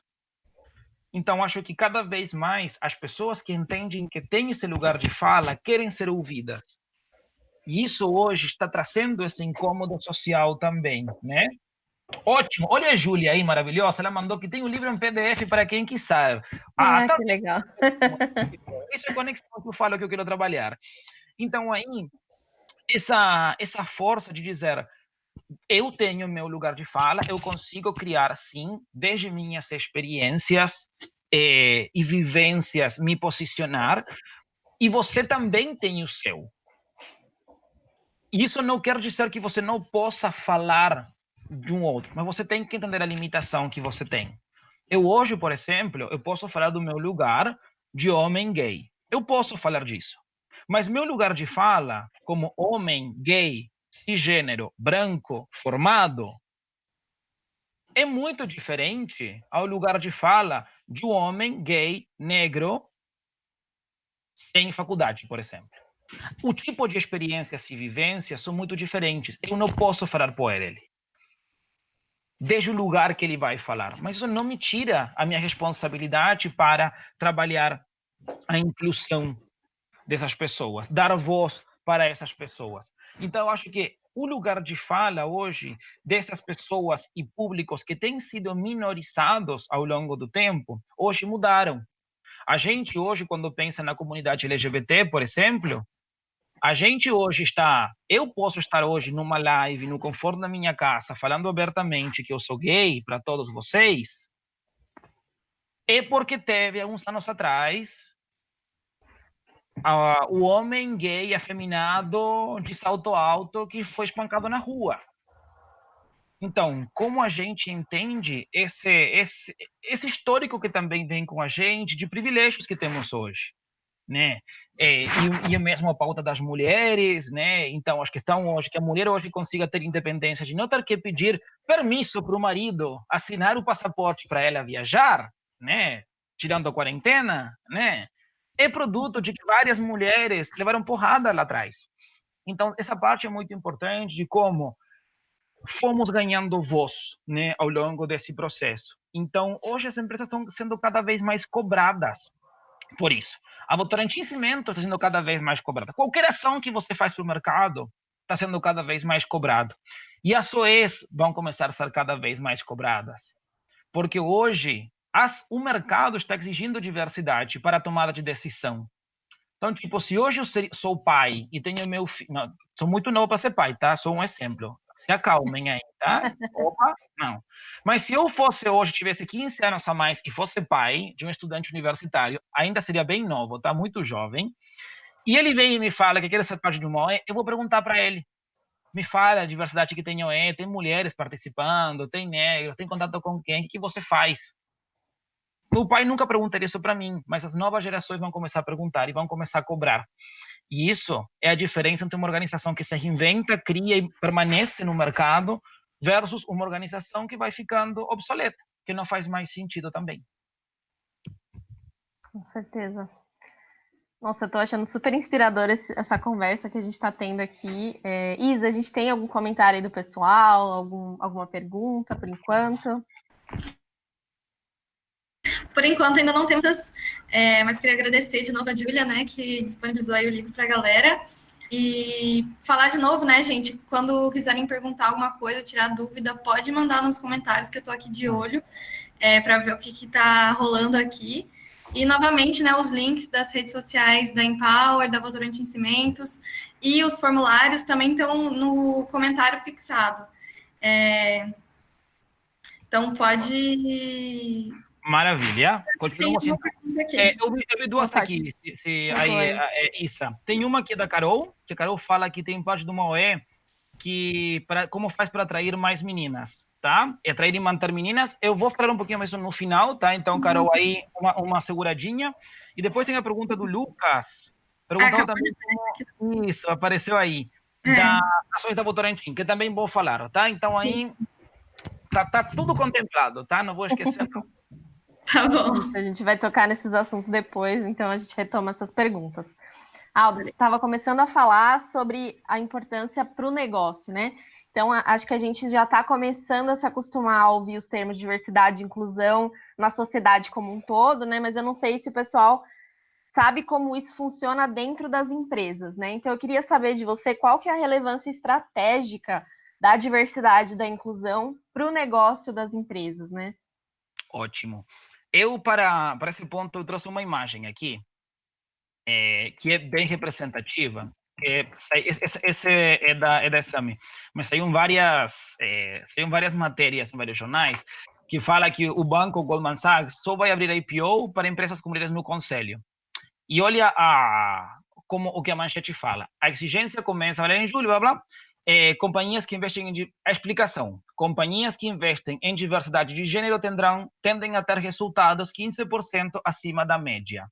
Então, acho que cada vez mais as pessoas que entendem que tem esse lugar de fala querem ser ouvidas. E isso hoje está trazendo esse incômodo social também, né? Ótimo. Olha a Júlia aí, maravilhosa. Ela mandou que tem um livro em PDF para quem quiser. Tá... que legal. Isso é conexão que eu falo que eu quero trabalhar. Então, aí, essa força de dizer... Eu tenho meu lugar de fala, eu consigo criar, sim, desde minhas experiências e vivências, me posicionar, e você também tem o seu. Isso não quer dizer que você não possa falar de um outro, mas você tem que entender a limitação que você tem. Eu hoje, por exemplo, eu posso falar do meu lugar de homem gay. Eu posso falar disso. Mas meu lugar de fala, como homem gay, cisgênero, branco, formado, é muito diferente ao lugar de fala de um homem gay, negro, sem faculdade, por exemplo. O tipo de experiências e vivências são muito diferentes. Eu não posso falar por ele. Desde o lugar que ele vai falar. Mas isso não me tira a minha responsabilidade para trabalhar a inclusão dessas pessoas, dar voz para essas pessoas. Então, eu acho que o lugar de fala hoje dessas pessoas e públicos que têm sido minorizados ao longo do tempo, hoje mudaram. A gente hoje, quando pensa na comunidade LGBT, por exemplo, a gente hoje eu posso estar hoje numa live, no conforto da minha casa, falando abertamente que eu sou gay para todos vocês, é porque teve, alguns anos atrás, o homem gay afeminado de salto alto que foi espancado na rua. Então, como a gente entende esse histórico que também vem com a gente, de privilégios que temos hoje, né? E mesmo a pauta das mulheres, né? Então, acho que que a mulher hoje consiga ter independência de não ter que pedir permisso para o marido assinar o passaporte para ela viajar, né? Tirando a quarentena, né? É produto de que várias mulheres levaram porrada lá atrás. Então, essa parte é muito importante de como fomos ganhando voz, né, ao longo desse processo. Então, hoje as empresas estão sendo cada vez mais cobradas por isso. A Votorantim Cimentos está sendo cada vez mais cobrada. Qualquer ação que você faz para o mercado está sendo cada vez mais cobrado. E as OEs vão começar a ser cada vez mais cobradas. Porque hoje o mercado está exigindo diversidade para a tomada de decisão. Então, tipo, se hoje eu sou pai e tenho meu filho... Sou muito novo para ser pai, tá? Sou um exemplo. Se acalmem aí, tá? Opa, não. Mas se eu fosse hoje, tivesse 15 anos a mais e fosse pai de um estudante universitário, ainda seria bem novo, tá? Muito jovem. E ele vem e me fala que quer ser parte de uma OE, eu vou perguntar para ele. Me fala a diversidade que tem OE, tem mulheres participando, tem negros, tem contato com quem, o que você faz? Meu pai nunca perguntaria isso para mim, mas as novas gerações vão começar a perguntar e vão começar a cobrar. E isso é a diferença entre uma organização que se reinventa, cria e permanece no mercado versus uma organização que vai ficando obsoleta, que não faz mais sentido também. Com certeza. Nossa, eu tô achando super inspirador essa conversa que a gente está tendo aqui. Isa, a gente tem algum comentário aí do pessoal, alguma pergunta por enquanto? Por enquanto ainda não temos, mas queria agradecer de novo a Júlia, né, que disponibilizou aí o livro para a galera. E falar de novo, né, gente, quando quiserem perguntar alguma coisa, tirar dúvida, pode mandar nos comentários que eu tô aqui de olho para ver o que tá rolando aqui. E, novamente, né, os links das redes sociais da Empower, da Votorantim Cimentos e os formulários também estão no comentário fixado. Então, pode... Maravilha. Continuamos. Eu vi duas aqui. Isa. Tem uma aqui da Carol, que a Carol fala que tem parte de uma OE que como faz para atrair mais meninas, tá? Atrair e manter meninas. Eu vou falar um pouquinho mais no final, tá? Então, Carol, aí uma seguradinha. E depois tem a pergunta do Lucas. Perguntando também. Isso, apareceu aí. Das ações da Votorantim, que também vou falar, tá? Então, aí tá tudo contemplado, tá? Não vou esquecer, não. Tá bom. A gente vai tocar nesses assuntos depois, então a gente retoma essas perguntas. Aldo, você estava começando a falar sobre a importância para o negócio, né? Então, acho que a gente já está começando a se acostumar a ouvir os termos diversidade e inclusão na sociedade como um todo, né? Mas eu não sei se o pessoal sabe como isso funciona dentro das empresas, né? Então, eu queria saber de você qual que é a relevância estratégica da diversidade e da inclusão para o negócio das empresas, né? Ótimo. Eu, para esse ponto, eu trouxe uma imagem aqui, que é bem representativa. Esse é da Exame, mas saíram várias matérias em vários jornais que fala que o banco Goldman Sachs só vai abrir IPO para empresas com mulheres no conselho. E olha como o que a manchete fala. A exigência começa a valer em julho, blá, blá. Companhias que investem a explicação. Companhias que investem em diversidade de gênero tendem a ter resultados 15% acima da média.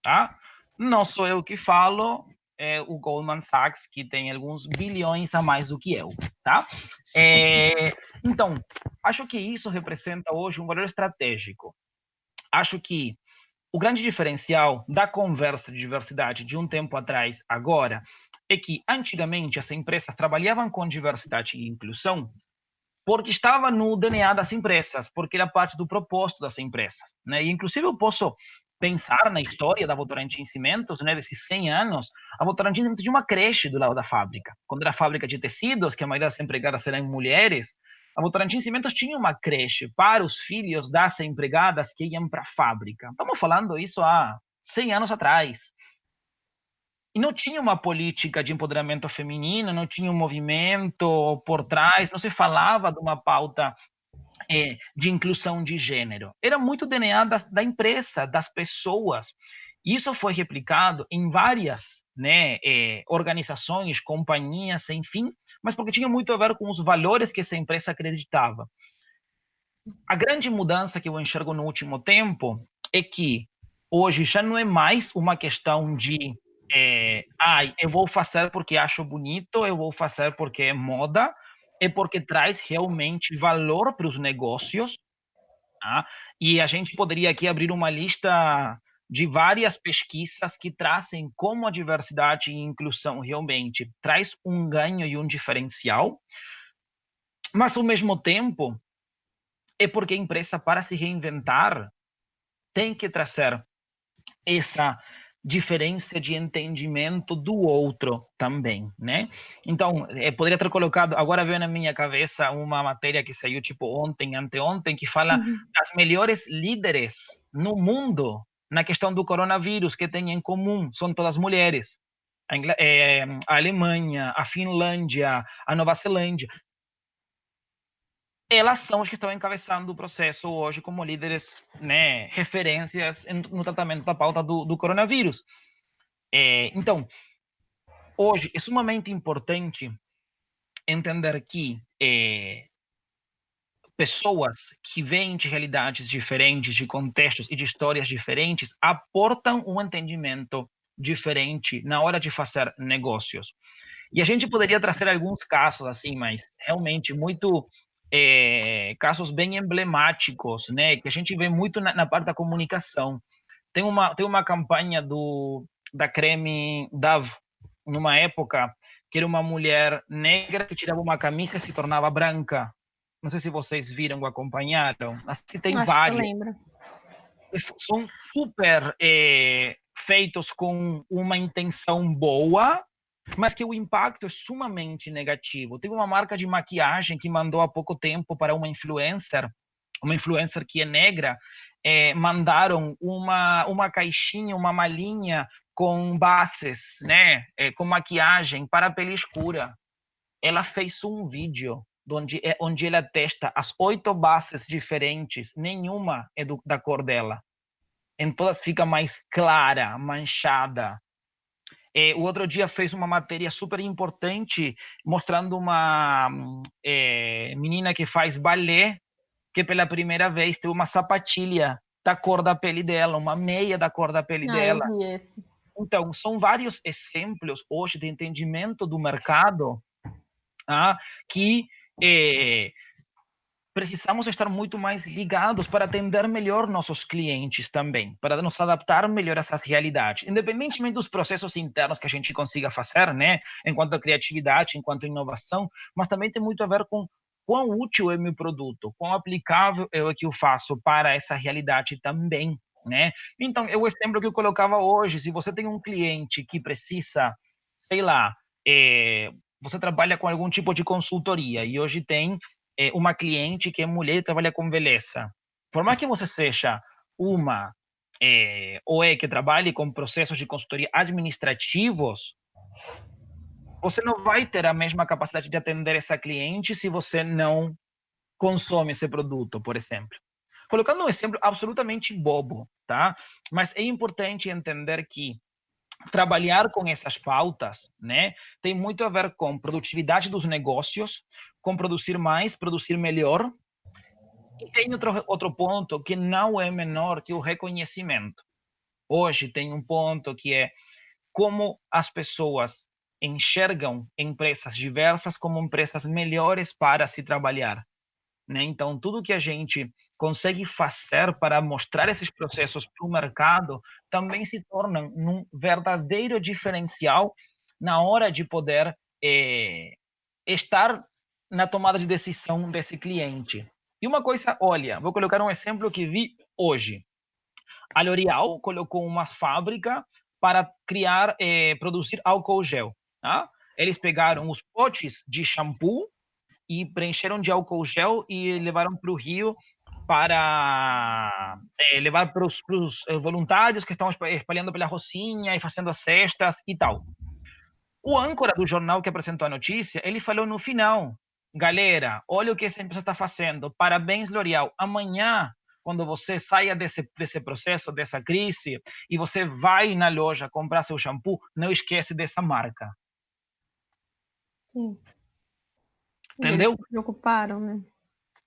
Tá? Não sou eu que falo, é o Goldman Sachs, que tem alguns bilhões a mais do que eu. Tá? Então, acho que isso representa hoje um valor estratégico. Acho que o grande diferencial da conversa de diversidade de um tempo atrás, agora, é que antigamente as empresas trabalhavam com diversidade e inclusão porque estava no DNA das empresas, porque era parte do propósito das empresas, né? E inclusive eu posso pensar na história da Votorantim Cimentos, né, desses 100 anos, a Votorantim Cimentos tinha uma creche do lado da fábrica. Quando era fábrica de tecidos, que a maioria das empregadas eram mulheres, a Votorantim Cimentos tinha uma creche para os filhos das empregadas que iam para a fábrica. Estamos falando isso há 100 anos atrás. E não tinha uma política de empoderamento feminino, não tinha um movimento por trás, não se falava de uma pauta de inclusão de gênero. Era muito DNA da empresa, das pessoas. Isso foi replicado em várias, né, organizações, companhias, enfim, mas porque tinha muito a ver com os valores que essa empresa acreditava. A grande mudança que eu enxergo no último tempo é que hoje já não é mais uma questão de eu vou fazer porque acho bonito, eu vou fazer porque é moda, é porque traz realmente valor para os negócios. Tá? E a gente poderia aqui abrir uma lista de várias pesquisas que trazem como a diversidade e inclusão realmente traz um ganho e um diferencial, mas, ao mesmo tempo, é porque a empresa, para se reinventar, tem que trazer essa diferença de entendimento do outro também, né? Então, poderia ter colocado, agora veio na minha cabeça uma matéria que saiu tipo ontem, anteontem, que fala das melhores líderes no mundo na questão do coronavírus, que tem em comum, são todas mulheres. A Alemanha, a Finlândia, a Nova Zelândia, elas são as que estão encabeçando o processo hoje como líderes, né, referências no tratamento da pauta do coronavírus. Então, hoje é sumamente importante entender que pessoas que vêm de realidades diferentes, de contextos e de histórias diferentes, aportam um entendimento diferente na hora de fazer negócios. E a gente poderia trazer alguns casos assim, mas realmente muito casos bem emblemáticos, né, que a gente vê muito na parte da comunicação. Tem uma campanha da creme Dove, numa época que era uma mulher negra que tirava uma camisa e se tornava branca. Não sei se vocês viram ou acompanharam. Assim, tem Acho vários. que eu lembro. São super feitos com uma intenção boa, mas que o impacto é sumamente negativo. Teve uma marca de maquiagem que mandou há pouco tempo para uma influencer que é negra, mandaram uma caixinha, uma malinha com bases, né, com maquiagem para a pele escura. Ela fez um vídeo onde ela testa as 8 bases diferentes, nenhuma é da cor dela. Em todas fica mais clara, manchada. O outro dia fez uma matéria super importante mostrando uma menina que faz balé, que pela primeira vez tem uma sapatilha da cor da pele dela, uma meia da cor da pele dela. Eu vi esse. Então, são vários exemplos hoje de entendimento do mercado que precisamos estar muito mais ligados para atender melhor nossos clientes também, para nos adaptar melhor a essas realidades, independentemente dos processos internos que a gente consiga fazer, né, enquanto a criatividade, enquanto inovação, mas também tem muito a ver com quão útil é meu produto, quão aplicável é o que eu faço para essa realidade também, né? Então, é o exemplo que eu colocava hoje. Se você tem um cliente que precisa, sei lá, você trabalha com algum tipo de consultoria e hoje tem uma cliente que é mulher e trabalha com beleza. Por mais que você seja uma OE que trabalhe com processos de consultoria administrativos, você não vai ter a mesma capacidade de atender essa cliente se você não consome esse produto, por exemplo. Colocando um exemplo absolutamente bobo, tá? Mas é importante entender que trabalhar com essas pautas, né, tem muito a ver com produtividade dos negócios, com produzir mais, produzir melhor. E tem outro ponto que não é menor que o reconhecimento. Hoje tem um ponto que é como as pessoas enxergam empresas diversas como empresas melhores para se trabalhar, né? Então, tudo que a gente consegue fazer para mostrar esses processos para o mercado também se torna um verdadeiro diferencial na hora de poder estar na tomada de decisão desse cliente. E uma coisa, olha, vou colocar um exemplo que vi hoje. A L'Oréal colocou uma fábrica para produzir álcool gel. Tá? Eles pegaram os potes de shampoo e preencheram de álcool gel e levaram para o Rio para levar para os voluntários que estão espalhando pela Rocinha e fazendo as cestas e tal. O âncora do jornal que apresentou a notícia, ele falou no final: galera, olha o que essa empresa está fazendo, parabéns, L'Oréal. Amanhã, quando você saia desse processo, dessa crise, e você vai na loja comprar seu shampoo, não esquece dessa marca. Sim. Entendeu? Eles se preocuparam, né?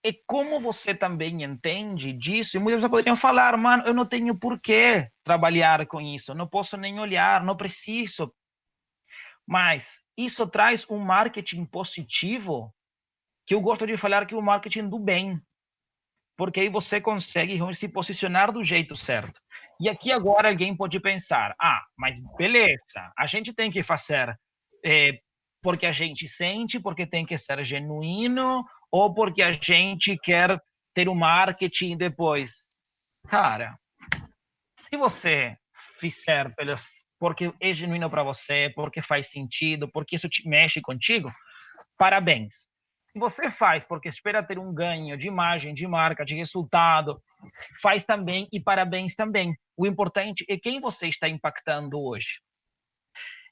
E como você também entende disso, e muitas pessoas poderiam falar, mano, eu não tenho por que trabalhar com isso, não posso nem olhar, não preciso. Mas isso traz um marketing positivo, que eu gosto de falar que é o marketing do bem, porque aí você consegue se posicionar do jeito certo. E aqui agora alguém pode pensar, mas beleza, a gente tem que fazer porque a gente sente, porque tem que ser genuíno, ou porque a gente quer ter o marketing depois. Cara, se você fizer porque é genuíno para você, porque faz sentido, porque isso te mexe contigo, parabéns. Se você faz porque espera ter um ganho de imagem, de marca, de resultado, faz também e parabéns também. O importante é quem você está impactando hoje.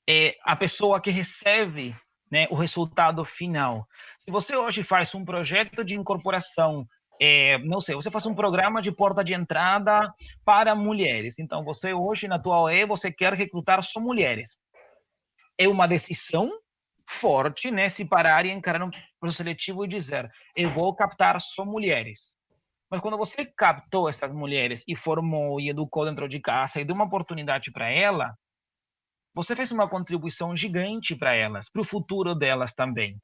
É a pessoa que recebe, né, o resultado final. Se você hoje faz um projeto de incorporação, não sei, você faz um programa de porta de entrada para mulheres. Então, você hoje, na tua OE, você quer recrutar só mulheres. É uma decisão forte, né, se parar e encarar um processo seletivo e dizer, eu vou captar só mulheres. Mas quando você captou essas mulheres e formou e educou dentro de casa e deu uma oportunidade para ela, você fez uma contribuição gigante para elas, para o futuro delas também.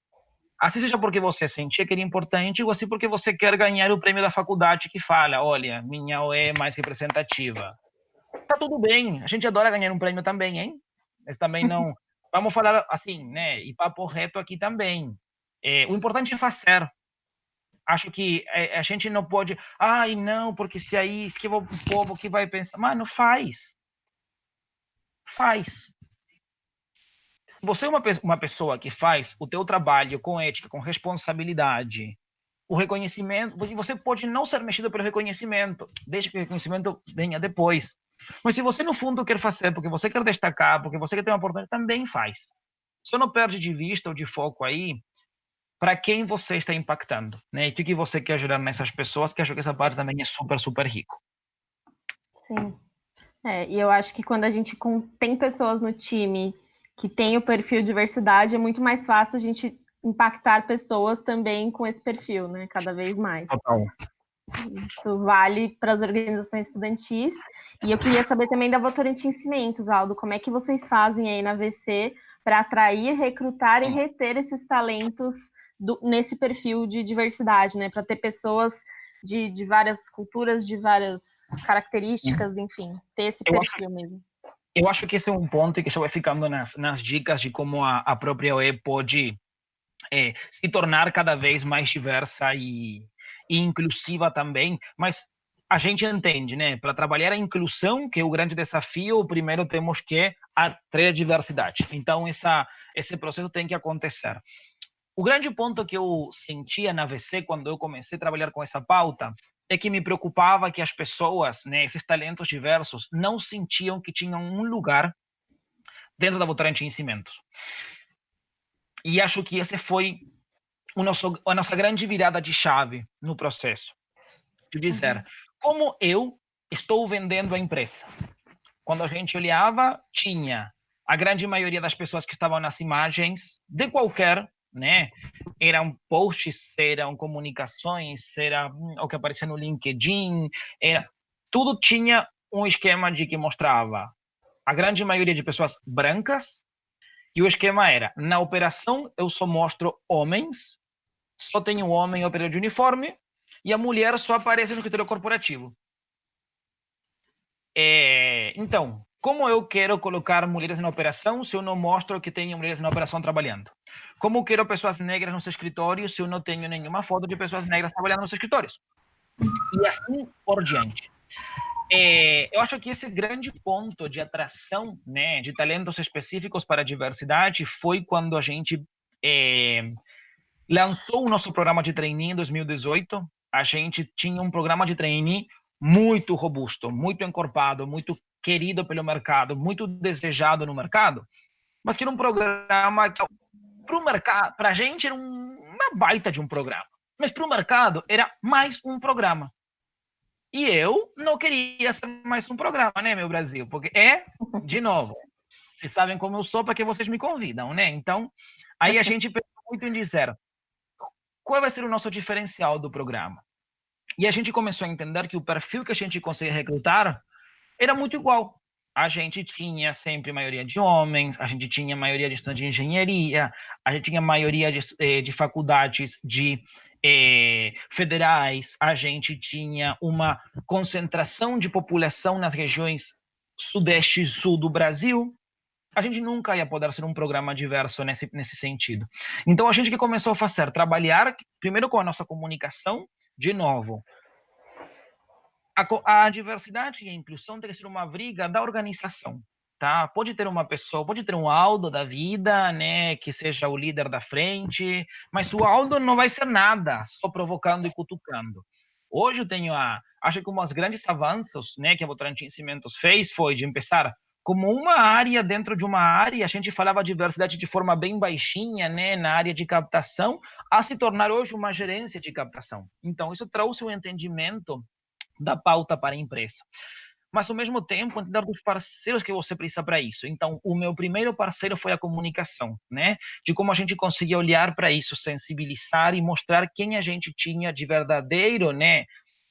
Assim seja porque você sentia que era importante, ou assim porque você quer ganhar o prêmio da faculdade que fala, olha, minha OE é mais representativa. Tá tudo bem, a gente adora ganhar um prêmio também, hein? Mas também não... Vamos falar assim, né? E papo reto aqui também. O importante é fazer. Acho que a gente não pode... não, porque se aí esquiva o povo que vai pensar... Mano, faz. Faz. Se você é uma pessoa que faz o teu trabalho com ética, com responsabilidade, o reconhecimento, você pode não ser mexido pelo reconhecimento, desde que o reconhecimento venha depois. Mas se você, no fundo, quer fazer porque você quer destacar, porque você quer ter uma oportunidade, também faz. Só não perde de vista ou de foco aí para quem você está impactando, né? E o que você quer ajudar nessas pessoas, que acho que essa parte também é super, super rico. Sim. E eu acho que quando a gente tem pessoas no time que tem o perfil diversidade, é muito mais fácil a gente impactar pessoas também com esse perfil, né? Cada vez mais. Total. Isso vale para as organizações estudantis. E eu queria saber também da Votorantim Cimentos, Aldo, como é que vocês fazem aí na VC para atrair, recrutar e reter esses talentos nesse perfil de diversidade, né? Para ter pessoas de várias culturas, de várias características, enfim, ter esse perfil mesmo. Eu acho que esse é um ponto que já vai ficando nas dicas de como a própria OE pode se tornar cada vez mais diversa e inclusiva também, mas a gente entende, né? Para trabalhar a inclusão, que é o grande desafio, primeiro temos que atrair a diversidade. Então, esse processo tem que acontecer. O grande ponto que eu sentia na VC quando eu comecei a trabalhar com essa pauta é que me preocupava que as pessoas, né, esses talentos diversos, não sentiam que tinham um lugar dentro da Votorantim Cimentos. E acho que esse foi a nossa grande virada de chave no processo. De dizer, como eu estou vendendo a empresa? Quando a gente olhava, tinha a grande maioria das pessoas que estavam nas imagens, de qualquer, né? Eram posts, eram comunicações, era o que aparecia no LinkedIn, tudo tinha um esquema de que mostrava a grande maioria de pessoas brancas, e o esquema era, na operação eu só mostro homens, só tenho homem operador de uniforme, e a mulher só aparece no escritório corporativo. Então, como eu quero colocar mulheres na operação se eu não mostro que tenho mulheres na operação trabalhando? Como eu quero pessoas negras nos escritórios se eu não tenho nenhuma foto de pessoas negras trabalhando nos escritórios? E assim por diante. Eu acho que esse grande ponto de atração, né, de talentos específicos para a diversidade foi quando a gente lançou o nosso programa de trainee em 2018. A gente tinha um programa de trainee muito robusto, muito encorpado, muito querido pelo mercado, muito desejado no mercado, mas que era um programa que, para o mercado, para a gente, era uma baita de um programa, mas para o mercado era mais um programa. E eu não queria ser mais um programa, né, meu Brasil? Porque de novo, vocês sabem como eu sou, para que vocês me convidam, né? Então, aí a gente pensou muito em dizer, qual vai ser o nosso diferencial do programa? E a gente começou a entender que o perfil que a gente conseguia recrutar era muito igual. a gente tinha sempre maioria de homens, a gente tinha maioria de estudantes de engenharia, a gente tinha maioria de faculdades federais, a gente tinha uma concentração de população nas regiões sudeste e sul do Brasil. A gente nunca ia poder ser um programa diverso nesse sentido. Então, a gente que começou a fazer, trabalhar primeiro com a nossa comunicação, de novo. A diversidade e a inclusão tem que ser uma briga da organização, tá? Pode ter uma pessoa, pode ter um Aldo da vida, né, que seja o líder da frente, mas o Aldo não vai ser nada, só provocando e cutucando. Hoje eu tenho acho que um dos grandes avanços, né, que a Votorantim Cimentos fez foi de começar como uma área dentro de uma área, a gente falava diversidade de forma bem baixinha, né, na área de captação, a se tornar hoje uma gerência de captação. Então, isso trouxe um entendimento da pauta para a empresa. Mas, ao mesmo tempo, entender dos parceiros que você precisa para isso. Então, o meu primeiro parceiro foi a comunicação, né? De como a gente conseguia olhar para isso, sensibilizar e mostrar quem a gente tinha de verdadeiro, né,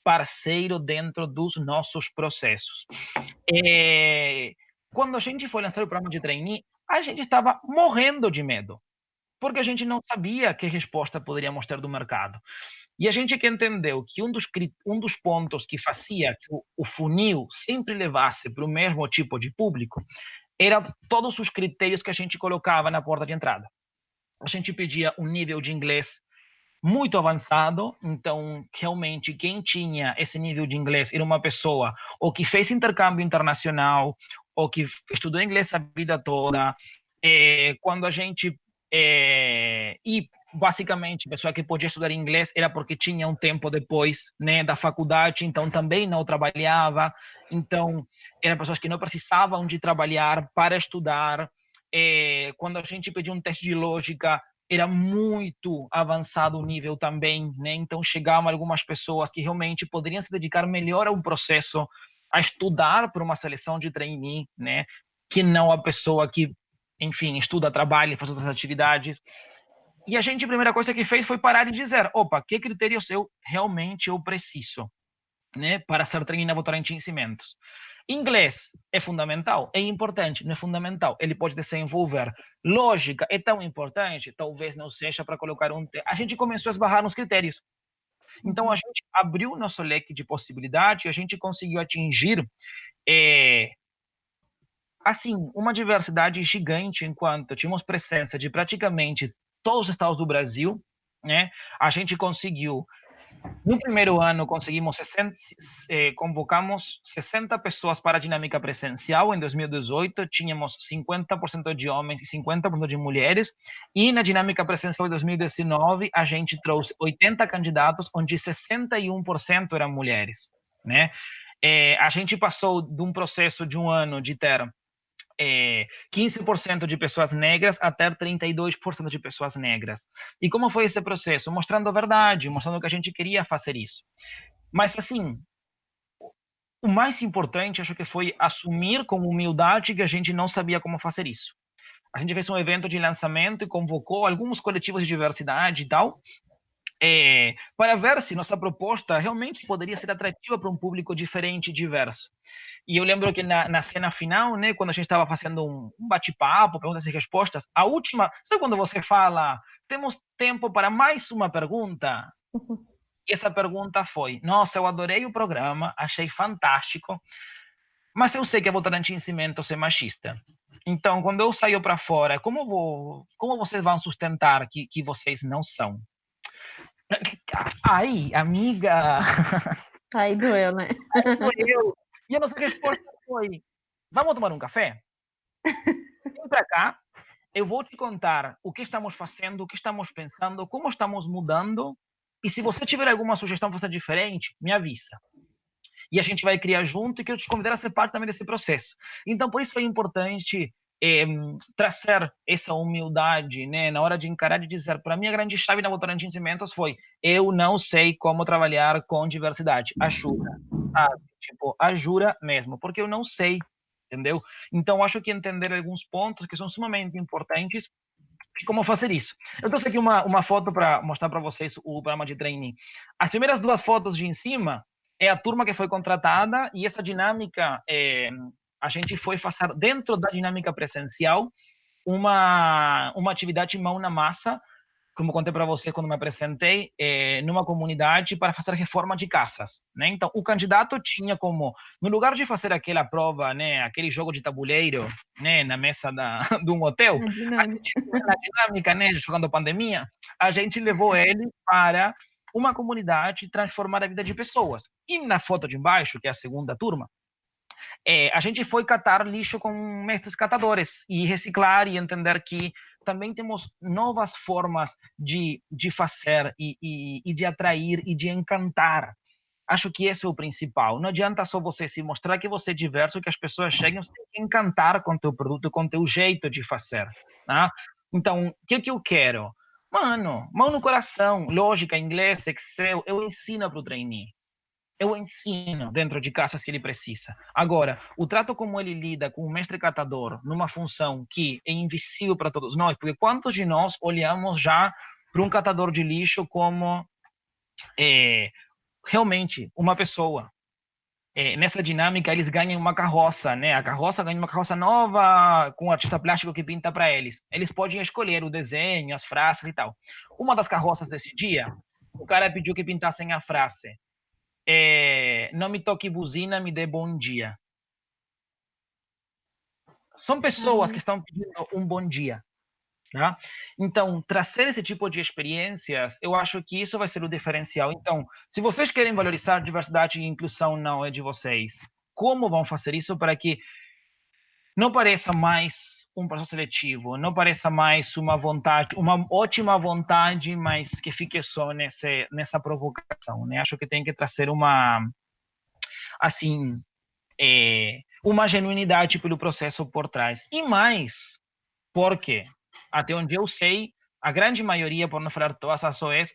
parceiro dentro dos nossos processos. Quando a gente foi lançar o programa de trainee, a gente estava morrendo de medo, porque a gente não sabia que resposta poderíamos ter do mercado. E a gente que entendeu que um dos pontos que fazia que o funil sempre levasse para o mesmo tipo de público era todos os critérios que a gente colocava na porta de entrada. A gente pedia um nível de inglês muito avançado, então realmente quem tinha esse nível de inglês era uma pessoa ou que fez intercâmbio internacional ou que estudou inglês a vida toda. Quando a gente e basicamente, a pessoa que podia estudar inglês era porque tinha um tempo depois, né, da faculdade, então também não trabalhava. Então, eram pessoas que não precisavam de trabalhar para estudar. Quando a gente pedia um teste de lógica, era muito avançado o nível também, né? Então, chegavam algumas pessoas que realmente poderiam se dedicar melhor a um processo, a estudar para uma seleção de trainee, né? Que não a pessoa que, enfim, estuda, trabalha, faz outras atividades. E a gente, a primeira coisa que fez foi parar e dizer, opa, que critérios realmente eu preciso, né, para ser trainee na Votorantim Cimentos. Inglês é fundamental, é importante, não é fundamental. Ele pode desenvolver. Lógica é tão importante, talvez não seja para colocar um... A gente começou a esbarrar nos critérios. Então, a gente abriu nosso leque de possibilidades e a gente conseguiu atingir assim, uma diversidade gigante, enquanto tínhamos presença de praticamente todos os estados do Brasil, né? A gente conseguiu, no primeiro ano, convocamos 60 pessoas para a dinâmica presencial. Em 2018, tínhamos 50% de homens e 50% de mulheres. E na dinâmica presencial de 2019, a gente trouxe 80 candidatos, onde 61% eram mulheres, né? A gente passou de um processo de um ano de ter 15% de pessoas negras até 32% de pessoas negras. E como foi esse processo? Mostrando a verdade, mostrando que a gente queria fazer isso. Mas, assim, o mais importante, acho que foi assumir com humildade que a gente não sabia como fazer isso. A gente fez um evento de lançamento e convocou alguns coletivos de diversidade e tal, para ver se nossa proposta realmente poderia ser atrativa para um público diferente e diverso. E eu lembro que na cena final, né, quando a gente estava fazendo um bate-papo, perguntas e respostas, a última, sabe quando você fala, temos tempo para mais uma pergunta? E essa pergunta foi, nossa, eu adorei o programa, achei fantástico, mas eu sei que a Votorantim Cimentos é machista. Então, quando eu saio para fora, como vocês vão sustentar que vocês não são? Aí, amiga... Aí doeu, né? Aí doeu. E a nossa resposta foi, vamos tomar um café? Vem para cá, eu vou te contar o que estamos fazendo, o que estamos pensando, como estamos mudando, e se você tiver alguma sugestão para fazer diferente, me avisa. E a gente vai criar junto e quero te convidar a ser parte também desse processo. Então, por isso é importante trazer essa humildade, né, na hora de encarar e dizer, para mim a grande chave na Votorantim Cimentos foi, eu não sei como trabalhar com diversidade, ajuda, sabe? Tipo, ajuda mesmo, porque eu não sei, entendeu? Então, acho que entender alguns pontos que são sumamente importantes e como fazer isso. Eu trouxe aqui uma foto para mostrar para vocês o programa de trainee. As primeiras duas fotos de em cima é a turma que foi contratada e essa dinâmica a gente foi fazer, dentro da dinâmica presencial, uma atividade mão na massa, como contei para você quando me apresentei, numa comunidade para fazer reforma de casas, né? Então, o candidato tinha como, no lugar de fazer aquela prova, né, aquele jogo de tabuleiro, né, na mesa de um hotel, É a dinâmico. gente, na dinâmica, né, jogando pandemia, a gente levou ele para uma comunidade transformar a vida de pessoas. E na foto de embaixo, que é a segunda turma, a gente foi catar lixo com mestres catadores e reciclar e entender que também temos novas formas de fazer e de atrair e de encantar. Acho que esse é o principal. Não adianta só você se mostrar que você é diverso, que as pessoas cheguem, você tem que encantar com o teu produto, com o teu jeito de fazer. Tá? Então, o que eu quero? Mano, mão no coração, lógica, inglês, Excel, eu ensino para o trainee. Eu ensino dentro de casa se ele precisa. Agora, o trato como ele lida com o mestre catador numa função que é invisível para todos nós, porque quantos de nós olhamos já para um catador de lixo como realmente uma pessoa? Nessa dinâmica, eles ganham uma carroça, né? A carroça ganha uma carroça nova com o artista plástico que pinta para eles. Eles podem escolher o desenho, as frases e tal. Uma das carroças desse dia, o cara pediu que pintassem a frase: não me toque buzina, me dê bom dia. São pessoas que estão pedindo um bom dia. Tá? Então, trazer esse tipo de experiências, eu acho que isso vai ser o diferencial. Então, se vocês querem valorizar diversidade e inclusão, não é de vocês. Como vão fazer isso para que não pareça mais um processo seletivo, não pareça mais uma vontade, uma ótima vontade, mas que fique só nessa provocação, né? Acho que tem que trazer uma genuinidade pelo processo por trás. E mais, porque, até onde eu sei, a grande maioria, por não falar todas as OEs,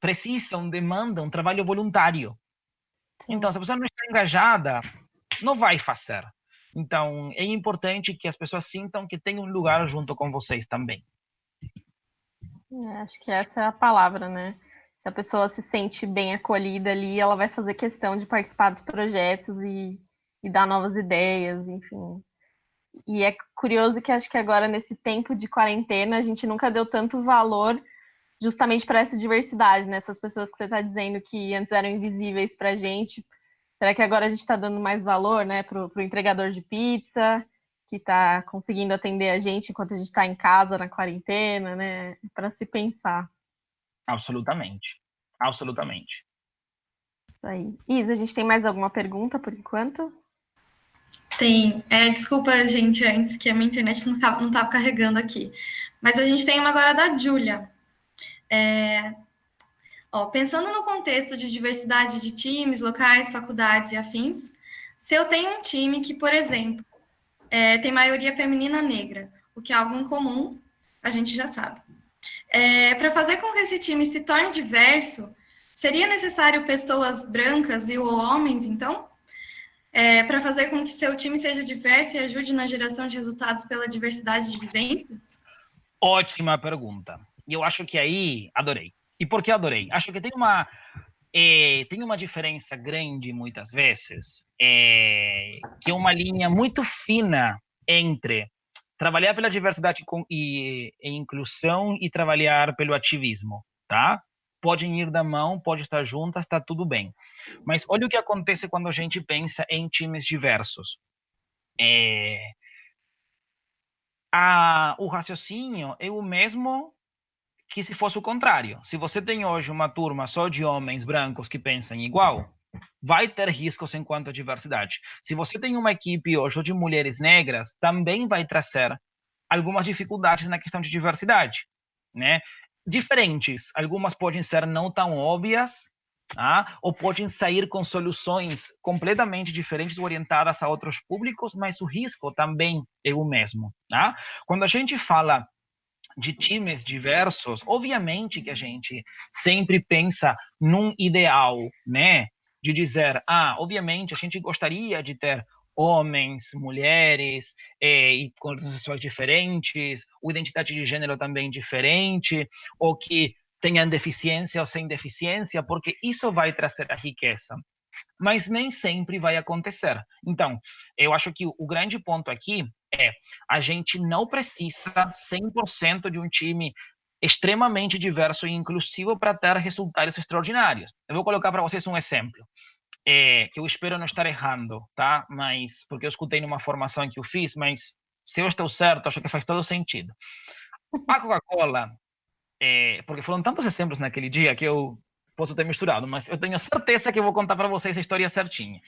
precisam, demandam um trabalho voluntário. Sim. Então, se a pessoa não está engajada, não vai fazer. Então, é importante que as pessoas sintam que tem um lugar junto com vocês também. Acho que essa é a palavra, né? Se a pessoa se sente bem acolhida ali, ela vai fazer questão de participar dos projetos e dar novas ideias, enfim. E é curioso que acho que agora, nesse tempo de quarentena, a gente nunca deu tanto valor justamente para essa diversidade, né? Essas pessoas que você está dizendo que antes eram invisíveis para a gente. Será que agora a gente está dando mais valor, né, para o entregador de pizza, que está conseguindo atender a gente enquanto a gente está em casa, na quarentena, né? Para se pensar. Absolutamente. Absolutamente. Isso aí. Isa, a gente tem mais alguma pergunta por enquanto? Tem. Desculpa, gente, antes que a minha internet não estava carregando aqui. Mas a gente tem uma agora da Júlia. Pensando no contexto de diversidade de times, locais, faculdades e afins, se eu tenho um time que, por exemplo, tem maioria feminina negra, o que é algo incomum, a gente já sabe. Para fazer com que esse time se torne diverso, seria necessário pessoas brancas e ou homens, então? Para fazer com que seu time seja diverso e ajude na geração de resultados pela diversidade de vivências? Ótima pergunta. E eu acho que aí, adorei. E por que adorei? Acho que tem uma diferença grande, muitas vezes, que é uma linha muito fina entre trabalhar pela diversidade e inclusão e trabalhar pelo ativismo, tá? Podem ir da mão, pode estar juntas, está tudo bem. Mas olha o que acontece quando a gente pensa em times diversos. O raciocínio é o mesmo que se fosse o contrário. Se você tem hoje uma turma só de homens brancos que pensam igual, vai ter riscos enquanto a diversidade. Se você tem uma equipe hoje de mulheres negras, também vai trazer algumas dificuldades na questão de diversidade, né? Diferentes. Algumas podem ser não tão óbvias, ou podem sair com soluções completamente diferentes, orientadas a outros públicos, mas o risco também é o mesmo. Tá? Quando a gente fala de times diversos, obviamente que a gente sempre pensa num ideal, né? De dizer, obviamente a gente gostaria de ter homens, mulheres, e com organizações diferentes, ou identidade de gênero também diferente, ou que tenham deficiência ou sem deficiência, porque isso vai trazer a riqueza. mas nem sempre vai acontecer. Então, eu acho que o grande ponto aqui é a gente não precisa 100% de um time extremamente diverso e inclusivo para ter resultados extraordinários. Eu vou colocar para vocês um exemplo, que eu espero não estar errando, tá? Mas porque eu escutei numa formação que eu fiz, mas se eu estou certo, acho que faz todo sentido. A Coca-Cola, porque foram tantos exemplos naquele dia que eu posso ter misturado, mas eu tenho certeza que eu vou contar para vocês a história certinha.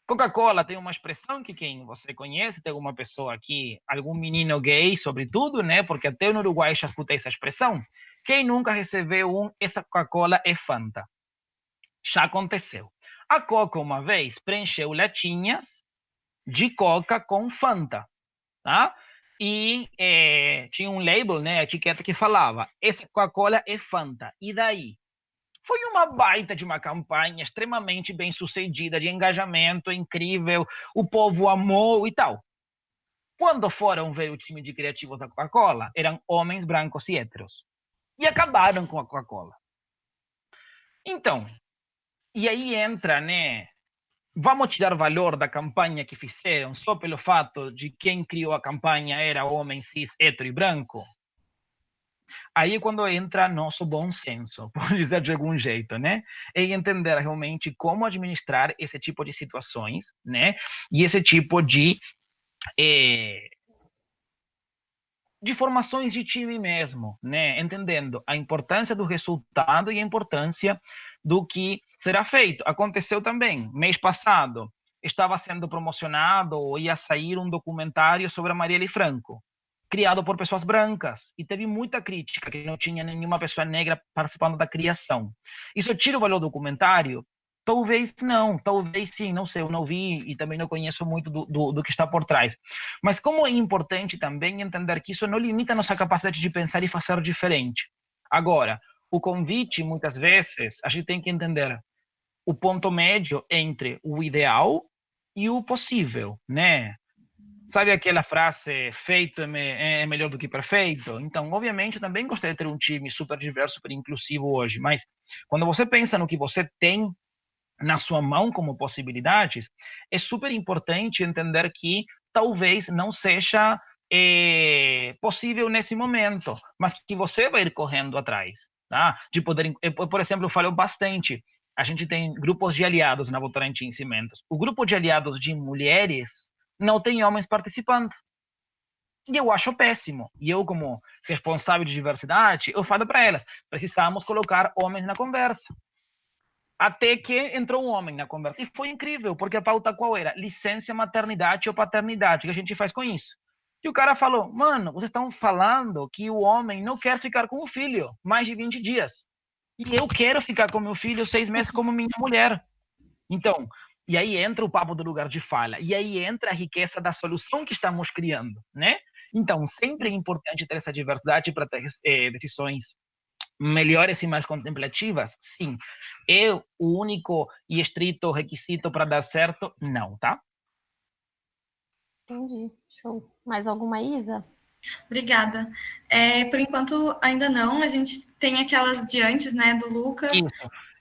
Coca-Cola tem uma expressão que quem você conhece, tem alguma pessoa aqui, algum menino gay, sobretudo, né? Porque até no Uruguai já escutei essa expressão. Quem nunca recebeu essa Coca-Cola é Fanta. Já aconteceu. A Coca, uma vez, preencheu latinhas de Coca com Fanta, tá? E tinha um label, né, a etiqueta que falava, essa Coca-Cola é Fanta. E daí? Foi uma baita de uma campanha extremamente bem sucedida, de engajamento incrível, o povo amou e tal. Quando foram ver o time de criativos da Coca-Cola, eram homens brancos e héteros. E acabaram com a Coca-Cola. Então, e aí entra, né? Vamos tirar valor da campanha que fizeram só pelo fato de quem criou a campanha era homem cis, hétero e branco? Aí é quando entra nosso bom senso, por dizer de algum jeito, né? E entender realmente como administrar esse tipo de situações, né? E esse tipo de formações de time mesmo, né? Entendendo a importância do resultado e a importância do que será feito. Aconteceu também, mês passado, estava sendo promocionado ou ia sair um documentário sobre a Marielle Franco, criado por pessoas brancas, e teve muita crítica, que não tinha nenhuma pessoa negra participando da criação. Isso tira o valor do documentário? Talvez não, talvez sim, não sei, eu não vi e também não conheço muito do que está por trás. Mas como é importante também entender que isso não limita a nossa capacidade de pensar e fazer diferente. Agora, o convite, muitas vezes, a gente tem que entender o ponto médio entre o ideal e o possível, né? Sabe aquela frase, feito é melhor do que perfeito? Então, obviamente, eu também gostaria de ter um time super diverso, super inclusivo hoje, mas quando você pensa no que você tem na sua mão como possibilidades, é super importante entender que talvez não seja possível nesse momento, mas que você vai ir correndo atrás, tá? De poder, por exemplo, eu falo bastante, a gente tem grupos de aliados na Votorantim Cimentos. O grupo de aliados de mulheres não tem homens participando. E eu acho péssimo. E eu, como responsável de diversidade, eu falo para elas, precisamos colocar homens na conversa. Até que entrou um homem na conversa. E foi incrível, porque a pauta qual era? Licença, maternidade ou paternidade. O que a gente faz com isso? E o cara falou, mano, vocês estão falando que o homem não quer ficar com o filho mais de 20 dias. E eu quero ficar com meu filho 6 meses como minha mulher. Então, e aí entra o papo do lugar de fala. E aí entra a riqueza da solução que estamos criando, né? Então, sempre é importante ter essa diversidade para ter decisões melhores e mais contemplativas? Sim. É o único e estrito requisito para dar certo? Não, tá? Entendi. Show. Mais alguma, Isa? Obrigada. Por enquanto, ainda não. A gente tem aquelas de antes, né, do Lucas. Isso.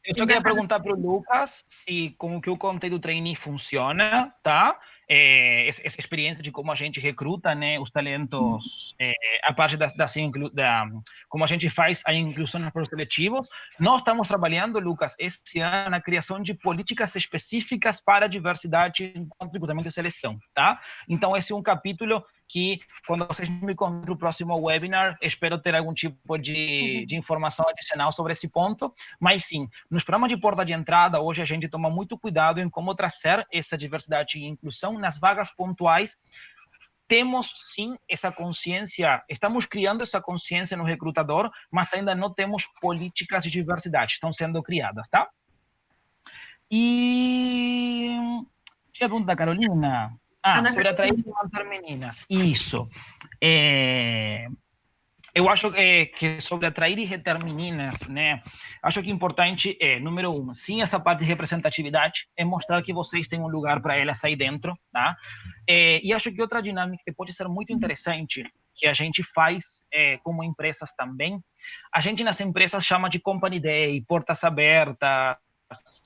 Eu só queria perguntar para o Lucas se, como que eu contei do trainee funciona, tá? Essa experiência de como a gente recruta, né, os talentos, a parte como a gente faz a inclusão nos processos seletivos. Nós estamos trabalhando, Lucas, esse ano na criação de políticas específicas para a diversidade enquanto recrutamento e seleção, tá? Então, esse é um capítulo que, quando vocês me convidem para o próximo webinar, espero ter algum tipo de informação adicional sobre esse ponto. Mas, sim, nos programas de porta de entrada, hoje a gente toma muito cuidado em como trazer essa diversidade e inclusão nas vagas pontuais. Temos, sim, essa consciência, estamos criando essa consciência no recrutador, mas ainda não temos políticas de diversidade, estão sendo criadas, tá? E... Tinha a pergunta da Carolina... sobre atrair e manter meninas. Isso. Eu acho que sobre atrair e reter meninas, né? Acho que importante número 1, sim, essa parte de representatividade, é mostrar que vocês têm um lugar para elas aí dentro, tá? E acho que outra dinâmica que pode ser muito interessante, que a gente faz como empresas também, a gente nas empresas chama de Company Day, portas abertas,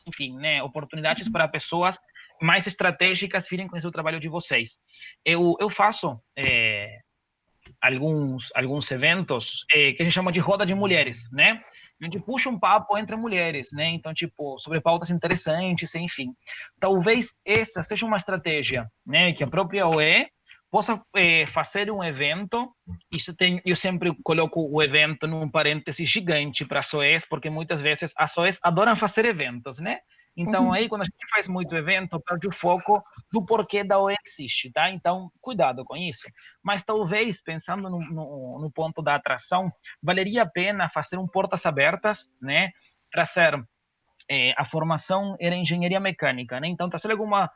enfim, né, oportunidades para pessoas mais estratégicas virem com o trabalho de vocês. Eu faço alguns eventos que a gente chama de roda de mulheres, né? A gente puxa um papo entre mulheres, né? Então, tipo, sobre pautas interessantes, enfim. Talvez essa seja uma estratégia, né? Que a própria OE possa fazer um evento. Eu sempre coloco o evento num parêntese gigante para as OEs, porque muitas vezes as OEs adoram fazer eventos, né? Então, aí, quando a gente faz muito evento, perde o foco do porquê da OE existe, tá? Então, cuidado com isso. Mas, talvez, pensando no ponto da atração, valeria a pena fazer um portas abertas, né? Trazer a formação era engenharia mecânica, né? Então, trazer alguma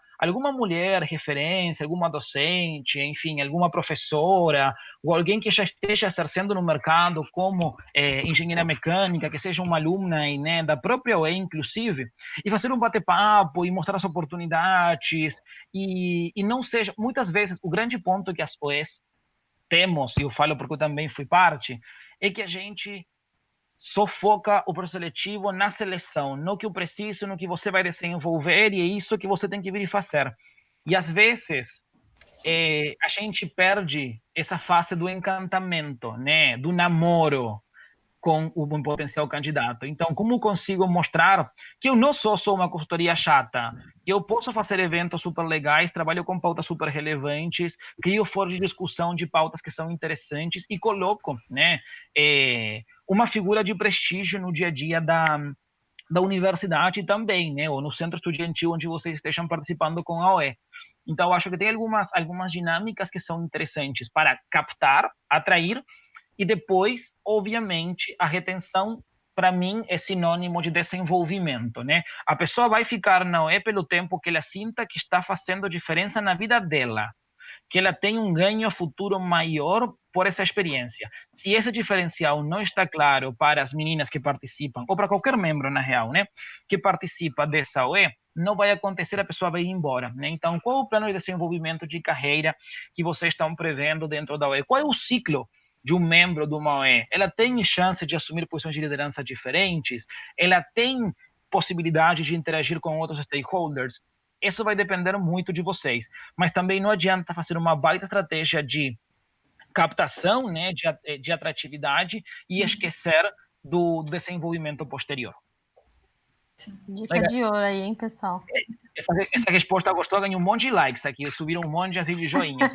mulher referência, alguma docente, enfim, alguma professora, ou alguém que já esteja exercendo no mercado como engenharia mecânica, que seja uma alumna, né, da própria UE, inclusive, e fazer um bate-papo e mostrar as oportunidades, e não seja... Muitas vezes, o grande ponto que as OEs temos, e eu falo porque eu também fui parte, é que a gente só foca o processo seletivo na seleção, no que eu preciso, no que você vai desenvolver, e é isso que você tem que vir e fazer. E, às vezes, a gente perde essa fase do encantamento, né? Do namoro com o um potencial candidato. Então, como consigo mostrar que eu não sou só uma consultoria chata, que eu posso fazer eventos super legais, trabalho com pautas super relevantes, crio foros de discussão de pautas que são interessantes e coloco, né, uma figura de prestígio no dia a dia da universidade também, né, ou no centro estudantil onde vocês estejam participando com a OE. Então, acho que tem algumas dinâmicas que são interessantes para captar, atrair, e depois, obviamente, a retenção, para mim, é sinônimo de desenvolvimento, né? A pessoa vai ficar na UE pelo tempo que ela sinta que está fazendo diferença na vida dela, que ela tem um ganho futuro maior por essa experiência. Se esse diferencial não está claro para as meninas que participam, ou para qualquer membro, na real, né, que participa dessa UE, não vai acontecer, a pessoa vai ir embora, né? Então, qual é o plano de desenvolvimento de carreira que vocês estão prevendo dentro da UE? Qual é o ciclo de um membro de uma OE? Ela tem chance de assumir posições de liderança diferentes? Ela tem possibilidade de interagir com outros stakeholders? Isso vai depender muito de vocês. Mas também não adianta fazer uma baita estratégia de captação, né, de atratividade e esquecer do desenvolvimento posterior. Dica de ouro aí, hein, pessoal? Essa resposta gostou, ganhou um monte de likes aqui, subiram um monte assim, de joinhas.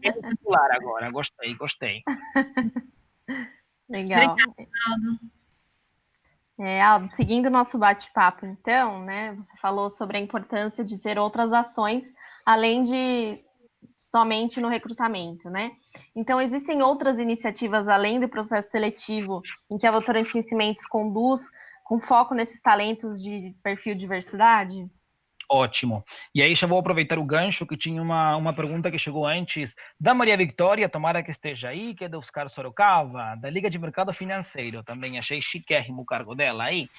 É popular agora, gostei. Legal. Aldo, seguindo o nosso bate-papo, então, né, você falou sobre a importância de ter outras ações, além de somente no recrutamento, né? Então, existem outras iniciativas além do processo seletivo em que a Votorantim Cimentos conduz com foco nesses talentos de perfil diversidade? Ótimo. E aí já vou aproveitar o gancho que tinha uma pergunta que chegou antes da Maria Victoria, tomara que esteja aí, que é da Oscar Sorocaba, da Liga de Mercado Financeiro, também achei chiquérrimo o cargo dela aí.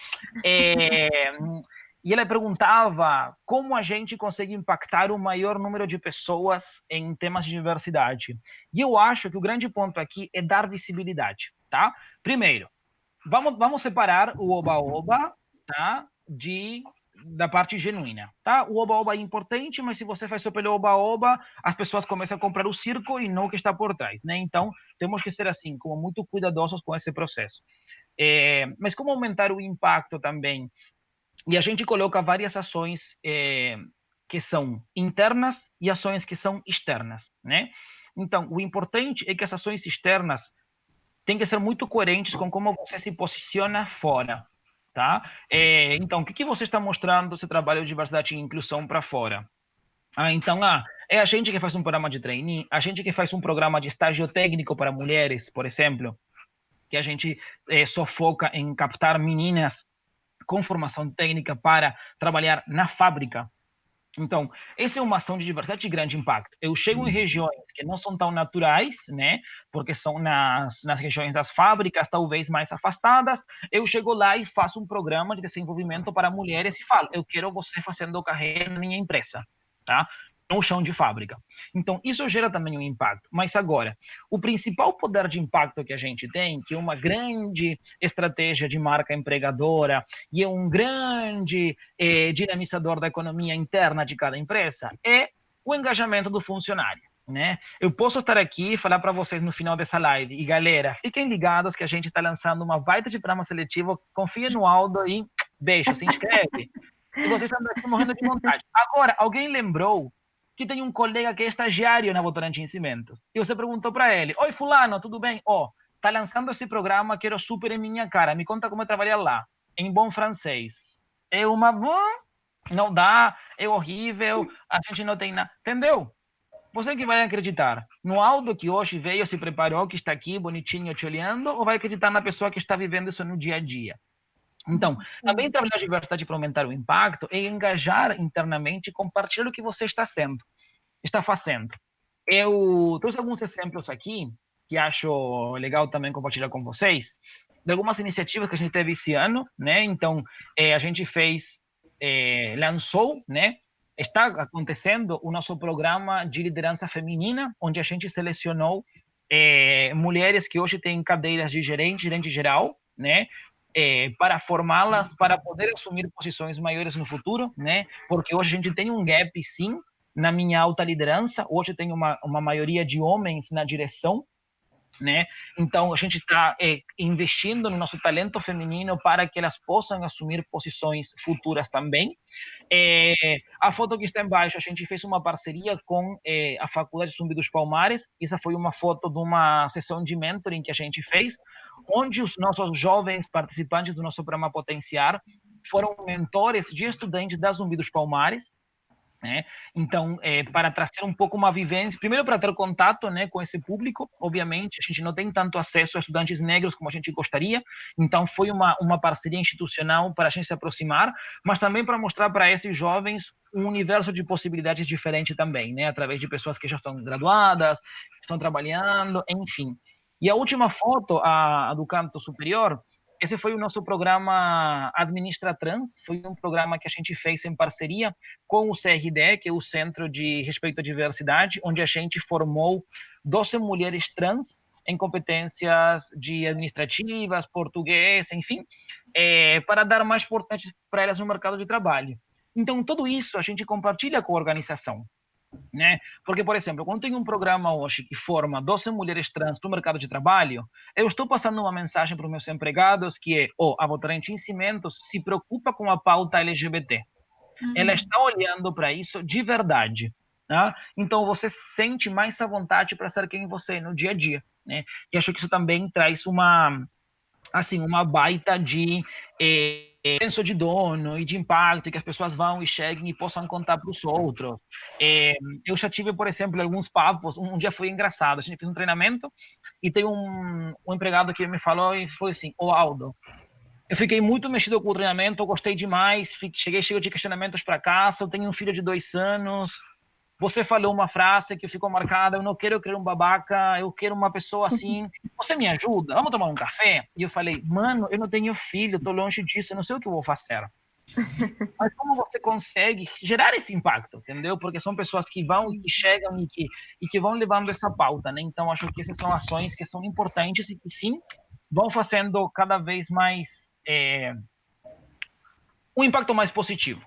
E ela perguntava como a gente consegue impactar o maior número de pessoas em temas de diversidade. E eu acho que o grande ponto aqui é dar visibilidade, tá? Primeiro, vamos separar o oba-oba, tá, da parte genuína, tá? O oba-oba é importante, mas se você faz só pelo oba-oba, as pessoas começam a comprar o circo e não o que está por trás, né? Então, temos que ser assim, como muito cuidadosos com esse processo. Mas como aumentar o impacto também? E a gente coloca várias ações que são internas e ações que são externas, né? Então, o importante é que as ações externas têm que ser muito coerentes com como você se posiciona fora, tá? Então, o que você está mostrando do seu trabalho de diversidade e inclusão para fora? Então, é a gente que faz um programa de trainee, a gente que faz um programa de estágio técnico para mulheres, por exemplo, que a gente só foca em captar meninas com formação técnica para trabalhar na fábrica. Então, essa é uma ação de diversidade de grande impacto. Eu chego em regiões que não são tão naturais, né? Porque são nas regiões das fábricas, talvez mais afastadas. Eu chego lá e faço um programa de desenvolvimento para mulheres e falo, eu quero você fazendo carreira na minha empresa, tá? no chão de fábrica. Então, isso gera também um impacto. Mas agora, o principal poder de impacto que a gente tem, que é uma grande estratégia de marca empregadora e é um grande dinamizador da economia interna de cada empresa, é o engajamento do funcionário. Né? Eu posso estar aqui e falar para vocês no final dessa live, e galera, fiquem ligados que a gente está lançando uma baita de programa seletivo, confia no Aldo e beijo, se inscreve. E vocês estão aqui morrendo de vontade. Agora, alguém lembrou que tem um colega que é estagiário na Votorantim Cimentos. E você perguntou para ele, oi fulano, tudo bem? Tá lançando esse programa, quero super em minha cara, me conta como é trabalhar lá, em bom francês. É uma... Não dá, é horrível, a gente não tem nada, entendeu? Você que vai acreditar no Aldo que hoje veio, se preparou, que está aqui bonitinho te olhando, ou vai acreditar na pessoa que está vivendo isso no dia a dia? Então, também trabalhar a diversidade para aumentar o impacto é engajar internamente e compartilhar o que você está fazendo. Eu trouxe alguns exemplos aqui que acho legal também compartilhar com vocês, de algumas iniciativas que a gente teve esse ano, né? Então, a gente lançou, né? Está acontecendo o nosso programa de liderança feminina, onde a gente selecionou mulheres que hoje têm cadeiras de gerente geral, né? Para formá-las, para poder assumir posições maiores no futuro, né? Porque hoje a gente tem um gap, sim, na minha alta liderança. Hoje tem uma maioria de homens na direção, né? Então a gente está investindo no nosso talento feminino para que elas possam assumir posições futuras também. A foto que está embaixo, a gente fez uma parceria com a Faculdade Zumbi dos Palmares. Essa foi uma foto de uma sessão de mentoring que a gente fez, onde os nossos jovens participantes do nosso programa Potenciar foram mentores de estudantes da Zumbi dos Palmares, né? Então, para trazer um pouco uma vivência, primeiro para ter contato, né, com esse público. Obviamente, a gente não tem tanto acesso a estudantes negros como a gente gostaria, então foi uma parceria institucional para a gente se aproximar, mas também para mostrar para esses jovens um universo de possibilidades diferente também, né, através de pessoas que já estão graduadas, estão trabalhando, enfim. E a última foto, a do canto superior, esse foi o nosso programa Administra Trans, foi um programa que a gente fez em parceria com o CRD, que é o Centro de Respeito à Diversidade, onde a gente formou 12 mulheres trans em competências de administrativas, português, enfim, para dar mais importância para elas no mercado de trabalho. Então, tudo isso a gente compartilha com a organização, né? Porque, por exemplo, quando tem um programa hoje que forma 12 mulheres trans para o mercado de trabalho, eu estou passando uma mensagem para os meus empregados que é, a Votorantim Cimentos se preocupa com a pauta LGBT. Ela está olhando para isso de verdade. Tá? Então, você sente mais à vontade para ser quem você é no dia a dia, né? E acho que isso também traz uma baita de senso de dono e de impacto, que as pessoas vão e cheguem e possam contar para os outros. Eu já tive, por exemplo, alguns papos. Um dia foi engraçado, a gente fez um treinamento e tem um empregado que me falou e foi assim, Aldo, eu fiquei muito mexido com o treinamento, eu gostei demais, cheguei cheio de questionamentos para casa, eu tenho um filho de 2 anos, você falou uma frase que ficou marcada, eu não quero um babaca, eu quero uma pessoa assim, você me ajuda? Vamos tomar um café? E eu falei, mano, eu não tenho filho, estou longe disso, eu não sei o que eu vou fazer. Mas como você consegue gerar esse impacto, entendeu? Porque são pessoas que vão e que chegam e que vão levando essa pauta, né? Então, acho que essas são ações que são importantes e que, sim, vão fazendo cada vez mais um impacto mais positivo.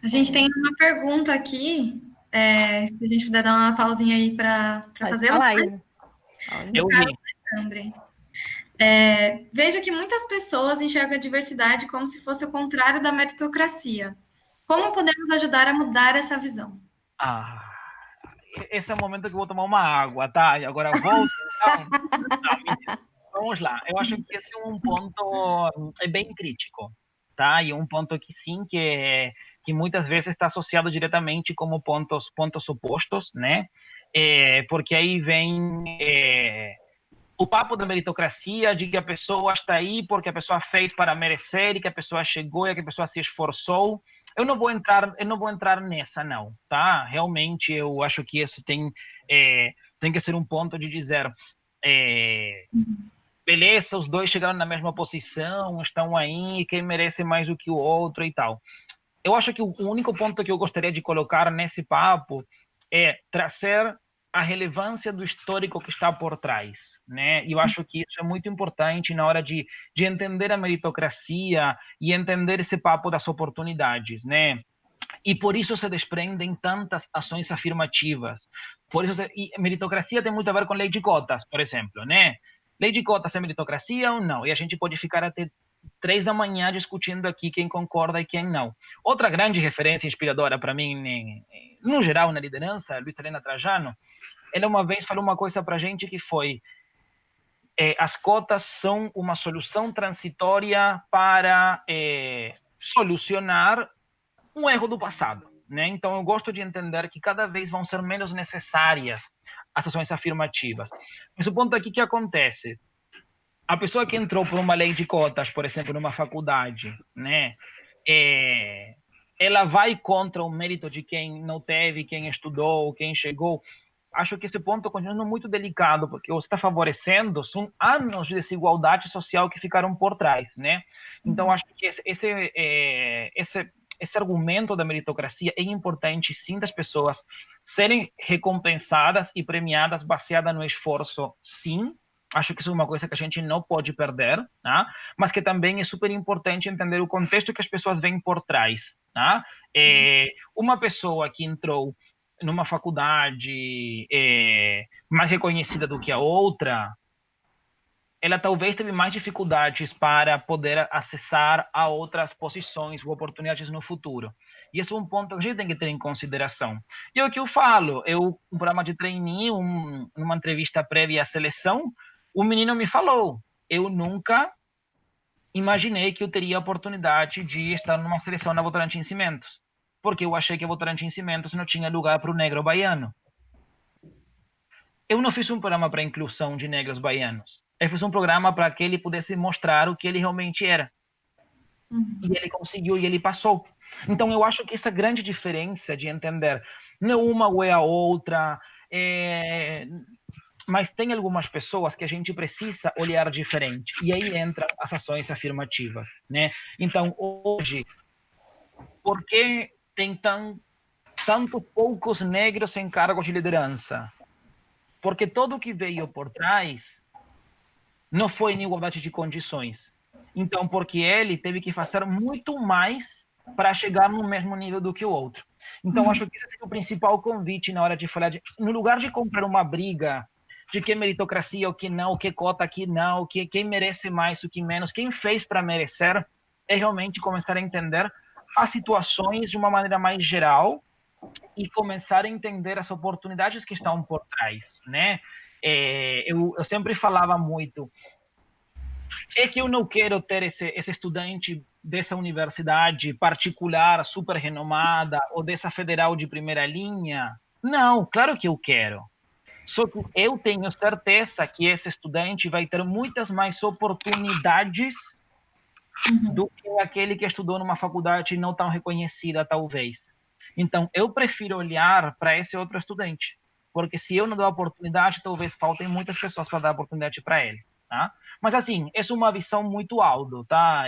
A gente tem uma pergunta aqui, se a gente puder dar uma pausinha aí para fazer. Eu vi. Alexandre. Vejo que muitas pessoas enxergam a diversidade como se fosse o contrário da meritocracia. Como podemos ajudar a mudar essa visão? Esse é o momento que eu vou tomar uma água, tá? E agora volto. Então, vamos lá. Eu acho que esse é um ponto bem crítico, tá? E um ponto que sim, que muitas vezes está associado diretamente como pontos opostos, né? Porque aí vem o papo da meritocracia, de que a pessoa está aí porque a pessoa fez para merecer, e que a pessoa chegou e que a pessoa se esforçou. Eu não vou entrar nessa, não, tá? Realmente, eu acho que isso tem que ser um ponto de dizer, beleza, os dois chegaram na mesma posição, estão aí, quem merece mais do que o outro e tal. eu acho que o único ponto que eu gostaria de colocar nesse papo é trazer a relevância do histórico que está por trás, né? E eu acho que isso é muito importante na hora de entender a meritocracia e entender esse papo das oportunidades, né? E por isso se desprendem tantas ações afirmativas. Por isso, e meritocracia tem muito a ver com lei de cotas, por exemplo, né? Lei de cotas é meritocracia ou não? E a gente pode ficar até 3 da manhã discutindo aqui quem concorda e quem não. Outra grande referência inspiradora para mim, no geral, na liderança, Luiz Helena Trajano, ela uma vez falou uma coisa para a gente que foi as cotas são uma solução transitória para solucionar um erro do passado, né? Então, eu gosto de entender que cada vez vão ser menos necessárias as ações afirmativas. Mas o ponto aqui que acontece, a pessoa que entrou por uma lei de cotas, por exemplo, numa faculdade, né? Ela vai contra o mérito de quem não teve, quem estudou, quem chegou. Acho que esse ponto continua muito delicado, porque você está favorecendo, são anos de desigualdade social que ficaram por trás, né? Então, acho que esse argumento da meritocracia é importante, sim, das pessoas serem recompensadas e premiadas baseada no esforço, sim. Acho que isso é uma coisa que a gente não pode perder, tá? Mas que também é super importante entender o contexto que as pessoas vêm por trás, tá? Uma pessoa que entrou numa faculdade mais reconhecida do que a outra, ela talvez teve mais dificuldades para poder acessar a outras posições ou oportunidades no futuro. E esse é um ponto que a gente tem que ter em consideração. E é o que eu falo, um programa de trainee, numa entrevista prévia à seleção, o menino me falou, eu nunca imaginei que eu teria a oportunidade de estar numa seleção na Votorantim Cimentos, porque eu achei que a Votorantim Cimentos não tinha lugar para o negro baiano. Eu não fiz um programa para a inclusão de negros baianos. Eu fiz um programa para que ele pudesse mostrar o que ele realmente era. E ele conseguiu e ele passou. Então, eu acho que essa grande diferença de entender, não uma ou é a outra, mas tem algumas pessoas que a gente precisa olhar diferente. E aí entram as ações afirmativas, né? Então, hoje, por que tem tanto poucos negros em cargos de liderança? Porque tudo que veio por trás não foi em igualdade de condições. Então, porque ele teve que fazer muito mais para chegar no mesmo nível do que o outro. Então, acho que esse é o principal convite na hora de falar no lugar de comprar uma briga de que meritocracia, o que não, o que cota, o que não, quem merece mais, o que menos, quem fez para merecer, é realmente começar a entender as situações de uma maneira mais geral e começar a entender as oportunidades que estão por trás, né? Eu sempre falava muito, é que eu não quero ter esse estudante dessa universidade particular, super renomada, ou dessa federal de primeira linha. Não, claro que eu quero. Só que eu tenho certeza que esse estudante vai ter muitas mais oportunidades do que aquele que estudou numa faculdade não tão reconhecida, talvez. Então, eu prefiro olhar para esse outro estudante, porque se eu não dou a oportunidade, talvez faltem muitas pessoas para dar a oportunidade para ele, tá? Mas, assim, essa é uma visão muito alta, tá?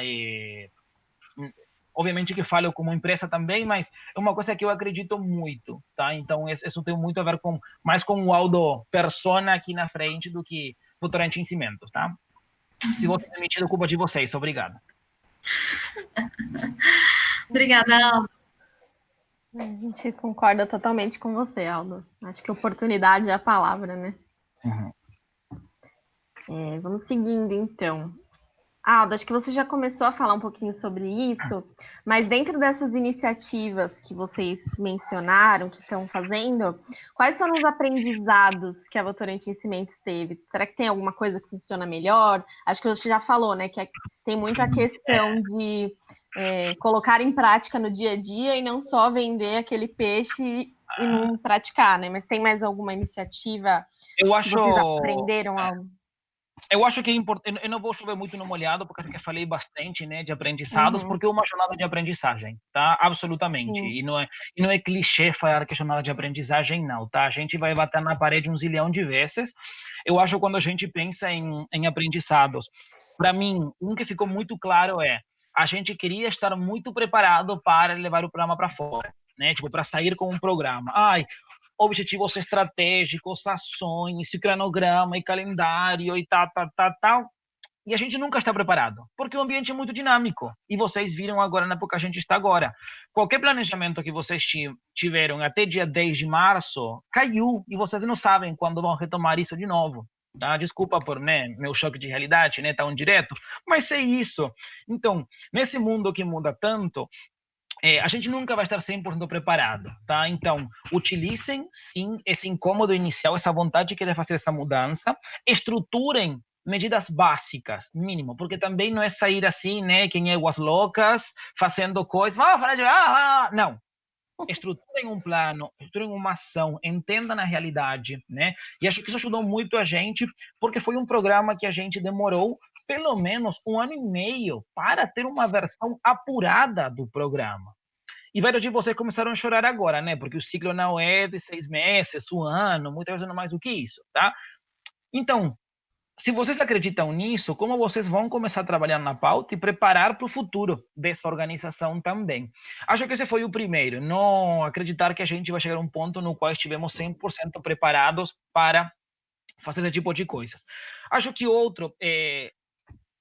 Obviamente que falo como empresa também, mas é uma coisa que eu acredito muito, tá? Então, isso tem muito a ver mais com o Aldo persona aqui na frente do que Votorantim Cimentos, tá? Se você permitir, é culpa de vocês. Obrigado. Obrigada, Aldo. A gente concorda totalmente com você, Aldo. Acho que oportunidade é a palavra, né? Vamos seguindo, então. Aldo, acho que você já começou a falar um pouquinho sobre isso, mas dentro dessas iniciativas que vocês mencionaram, que estão fazendo, quais foram os aprendizados que a Votorantim Cimentos teve? Será que tem alguma coisa que funciona melhor? Acho que você já falou, né, que tem muito a questão de colocar em prática no dia a dia e não só vender aquele peixe e não praticar, né? Mas tem mais alguma iniciativa que vocês aprenderam algo? Eu acho que é importante, eu não vou chover muito no molhado, porque acho que eu falei bastante, né, de aprendizados, porque é uma jornada de aprendizagem, tá? Absolutamente. E não é clichê falar que é jornada de aprendizagem, não, tá? A gente vai bater na parede 1 zilhão de vezes. Eu acho que quando a gente pensa em aprendizados, para mim, um que ficou muito claro é a gente queria estar muito preparado para levar o programa para fora, né? Tipo, para sair com um programa. Objetivos estratégicos, ações, e cronograma, e calendário, e tal. E a gente nunca está preparado, porque o ambiente é muito dinâmico. E vocês viram agora na época que a gente está agora. Qualquer planejamento que vocês tiveram até dia 10 de março, caiu, e vocês não sabem quando vão retomar isso de novo. Tá? Desculpa por meu choque de realidade, tão direto, mas é isso. Então, nesse mundo que muda tanto, a gente nunca vai estar 100% preparado, tá? Então, utilizem, sim, esse incômodo inicial, essa vontade de querer fazer essa mudança, estruturem medidas básicas, mínimo, porque também não é sair assim, né, que nem águas loucas, fazendo coisas, não. Estruturem um plano, estruturem uma ação, entendam a realidade, né? E acho que isso ajudou muito a gente, porque foi um programa que a gente demorou pelo menos 1 ano e meio para ter uma versão apurada do programa. E vários de vocês começaram a chorar agora, né? Porque o ciclo não é de 6 meses, 1 ano, muitas vezes não mais do que isso, tá? Então, se vocês acreditam nisso, como vocês vão começar a trabalhar na pauta e preparar para o futuro dessa organização também? Acho que esse foi o primeiro, não acreditar que a gente vai chegar a um ponto no qual estivemos 100% preparados para fazer esse tipo de coisas. Acho que outro é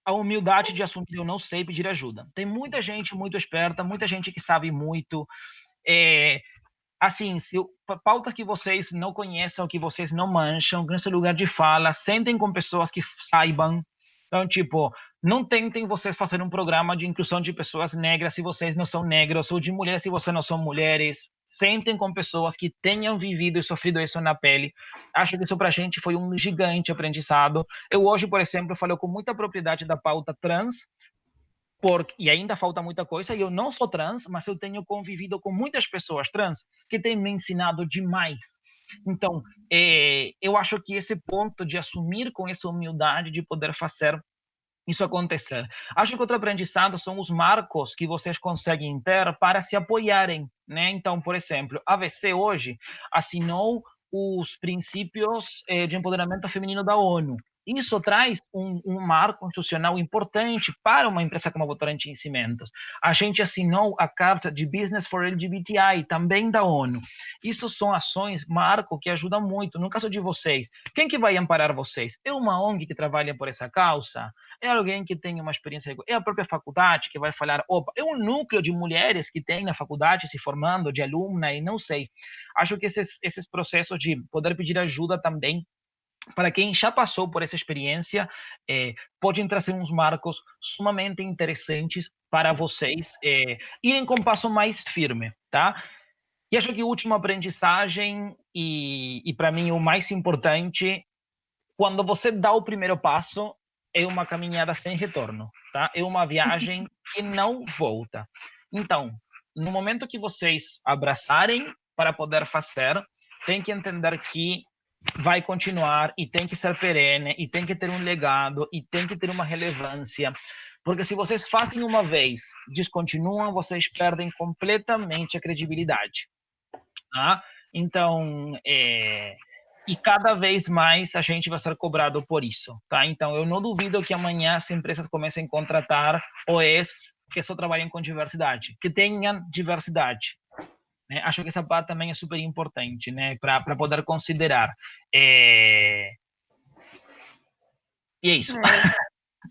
a humildade de assumir eu não sei e pedir ajuda. Tem muita gente muito esperta, muita gente que sabe muito. Assim, se pautas que vocês não conheçam, que vocês não mancham, nesse lugar de fala, sentem com pessoas que saibam. Então, tipo, não tentem vocês fazer um programa de inclusão de pessoas negras se vocês não são negros, ou de mulheres se vocês não são mulheres. Sentem com pessoas que tenham vivido e sofrido isso na pele. Acho que isso para a gente foi um gigante aprendizado. Eu hoje, por exemplo, falo com muita propriedade da pauta trans, e ainda falta muita coisa, e eu não sou trans, mas eu tenho convivido com muitas pessoas trans que têm me ensinado demais. Então, eu acho que esse ponto de assumir com essa humildade de poder fazer isso acontecer. Acho que outro aprendizado são os marcos que vocês conseguem ter para se apoiarem, né? Então, por exemplo, a AVC hoje assinou os princípios de empoderamento feminino da ONU. Isso traz um marco institucional importante para uma empresa como a Votorantim de Cimentos. A gente assinou a Carta de Business for LGBTI, também da ONU. Isso são ações, marco, que ajudam muito. No caso de vocês, quem que vai amparar vocês? É uma ONG que trabalha por essa causa? É alguém que tem uma experiência? É a própria faculdade que vai falar, opa, é um núcleo de mulheres que tem na faculdade se formando, de alumna, e não sei. Acho que esses processos de poder pedir ajuda também, para quem já passou por essa experiência, podem trazer uns marcos sumamente interessantes para vocês irem com um passo mais firme, tá? E acho que a última aprendizagem, e para mim o mais importante, quando você dá o primeiro passo, é uma caminhada sem retorno, tá? É uma viagem que não volta. Então, no momento que vocês abraçarem para poder fazer, tem que entender que vai continuar e tem que ser perene e tem que ter um legado e tem que ter uma relevância, porque se vocês fazem uma vez, descontinuam, vocês perdem completamente a credibilidade, tá? Então, e cada vez mais a gente vai ser cobrado por isso, tá? Então, eu não duvido que amanhã as empresas comecem a contratar OEs que só trabalhem com diversidade, que tenham diversidade. Né? Acho que essa parte também é super importante, né? Para poder considerar. E é isso.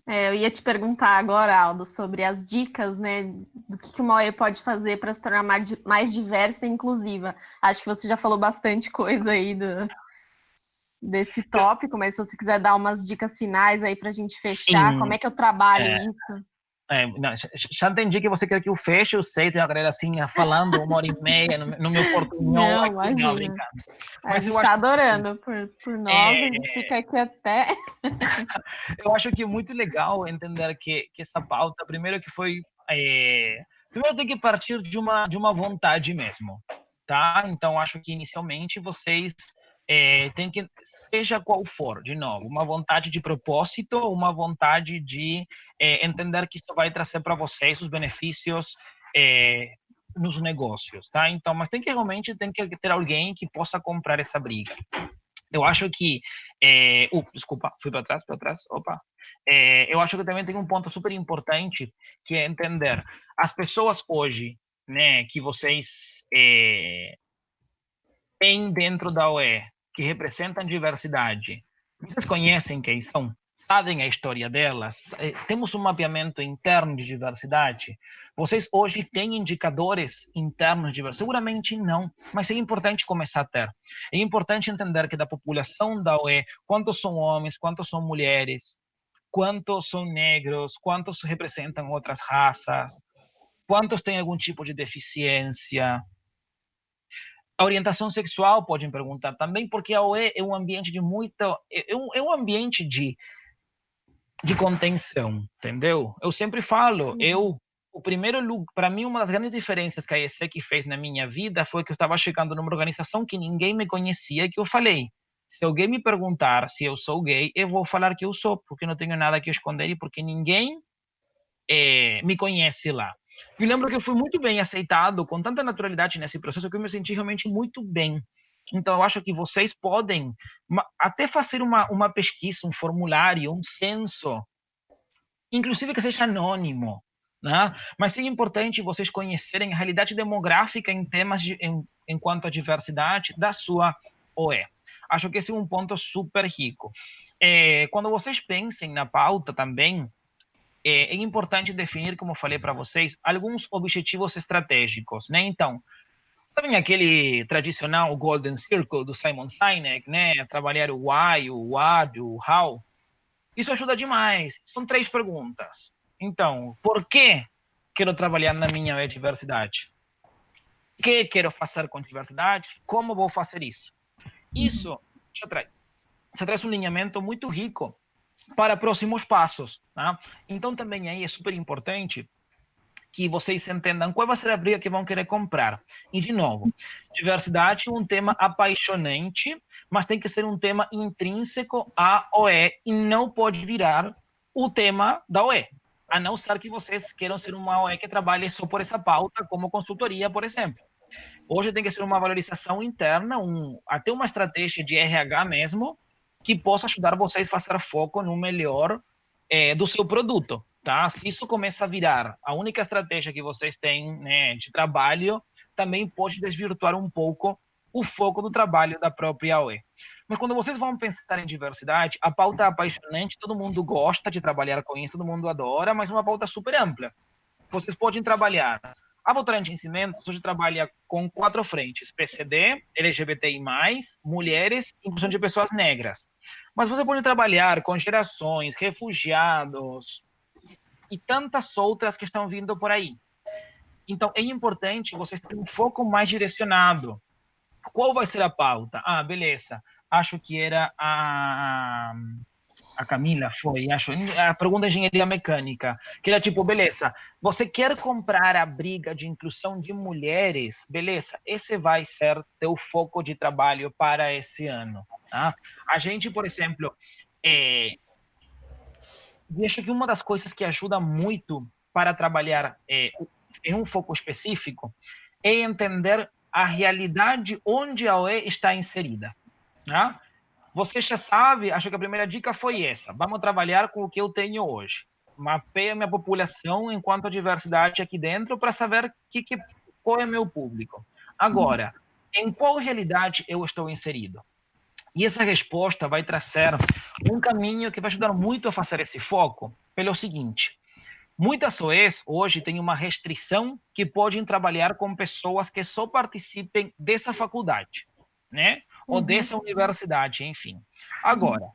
Eu ia te perguntar agora, Aldo, sobre as dicas, né? Do que uma OE pode fazer para se tornar mais diversa e inclusiva. Acho que você já falou bastante coisa aí desse tópico, mas se você quiser dar umas dicas finais aí para a gente fechar, Sim, como é que eu trabalho isso? Não, já entendi que você quer que eu feche, eu sei, tem uma galera assim, falando 1h30 no meu portunhol. Não, aqui, imagina. não, brincando. A gente está adorando por nós, a gente fica aqui até... Eu acho que é muito legal entender que essa pauta, primeiro que foi... primeiro tem que partir de uma vontade mesmo, tá? Então, acho que inicialmente vocês tem que, seja qual for, de novo, uma vontade de propósito, uma vontade de entender que isso vai trazer para vocês os benefícios nos negócios, tá? Então, mas tem que ter alguém que possa comprar essa briga. Eu acho que... desculpa, fui para trás, opa. Eu acho que também tem um ponto super importante, que é entender as pessoas hoje, né, que vocês têm dentro da OE, que representam diversidade. Vocês conhecem quem são? Sabem a história delas? Temos um mapeamento interno de diversidade? Vocês hoje têm indicadores internos de diversidade? Seguramente não, mas é importante começar a ter. É importante entender que da população da UE, quantos são homens, quantos são mulheres, quantos são negros, quantos representam outras raças, quantos têm algum tipo de deficiência. A orientação sexual, podem perguntar também, porque a UE é um ambiente de muita... É um ambiente de contenção, entendeu? Eu sempre falo, o primeiro lugar, para mim, uma das grandes diferenças que a ESEC fez na minha vida foi que eu estava chegando numa organização que ninguém me conhecia, que eu falei, se alguém me perguntar se eu sou gay, eu vou falar que eu sou, porque não tenho nada que esconder e porque ninguém me conhece lá. Eu lembro que eu fui muito bem aceitado, com tanta naturalidade nesse processo, que eu me senti realmente muito bem. Então, eu acho que vocês podem até fazer uma pesquisa, um formulário, um censo, inclusive que seja anônimo, né? Mas é importante vocês conhecerem a realidade demográfica em temas enquanto à diversidade da sua OE. Acho que esse é um ponto super rico. Quando vocês pensem na pauta também, é importante definir, como eu falei para vocês, alguns objetivos estratégicos, né? Então, sabem aquele tradicional Golden Circle do Simon Sinek, né? Trabalhar o why, o what, o how. Isso ajuda demais. São 3 perguntas. Então, por que quero trabalhar na minha diversidade? O que quero fazer com diversidade? Como vou fazer isso? Isso já traz um alinhamento muito rico para próximos passos. Tá? Então, também aí é super importante que vocês entendam qual vai ser a briga que vão querer comprar. E, de novo, diversidade é um tema apaixonante, mas tem que ser um tema intrínseco à OE e não pode virar o tema da OE, a não ser que vocês queiram ser uma OE que trabalhe só por essa pauta, como consultoria, por exemplo. Hoje tem que ser uma valorização interna, até uma estratégia de RH mesmo, que possa ajudar vocês a fazer foco no melhor do seu produto. Tá? Se isso começa a virar a única estratégia que vocês têm, né, de trabalho, também pode desvirtuar um pouco o foco do trabalho da própria OE. Mas quando vocês vão pensar em diversidade, a pauta é apaixonante, todo mundo gosta de trabalhar com isso, todo mundo adora, mas é uma pauta super ampla. Vocês podem trabalhar. A Votorantim Cimentos hoje trabalha com 4 frentes: PCD, LGBTI+, mulheres, inclusão de pessoas negras. Mas você pode trabalhar com gerações, refugiados e tantas outras que estão vindo por aí. Então, é importante vocês terem um foco mais direcionado. Qual vai ser a pauta? Ah, beleza. Acho que era a Camila, a pergunta de engenharia mecânica, que era tipo, beleza, você quer comprar a briga de inclusão de mulheres? Beleza, esse vai ser teu foco de trabalho para esse ano. Tá? A gente, por exemplo, acho que uma das coisas que ajuda muito para trabalhar em um foco específico é entender a realidade onde a OE está inserida. Né? Você já sabe, acho que a primeira dica foi essa. Vamos trabalhar com o que eu tenho hoje. Mapeia minha população enquanto diversidade aqui dentro para saber qual é meu público. Agora, em qual realidade eu estou inserido? E essa resposta vai trazer um caminho que vai ajudar muito a fazer esse foco, pelo seguinte: muitas OEs hoje têm uma restrição que podem trabalhar com pessoas que só participem dessa faculdade, né? Ou dessa universidade, enfim. Agora,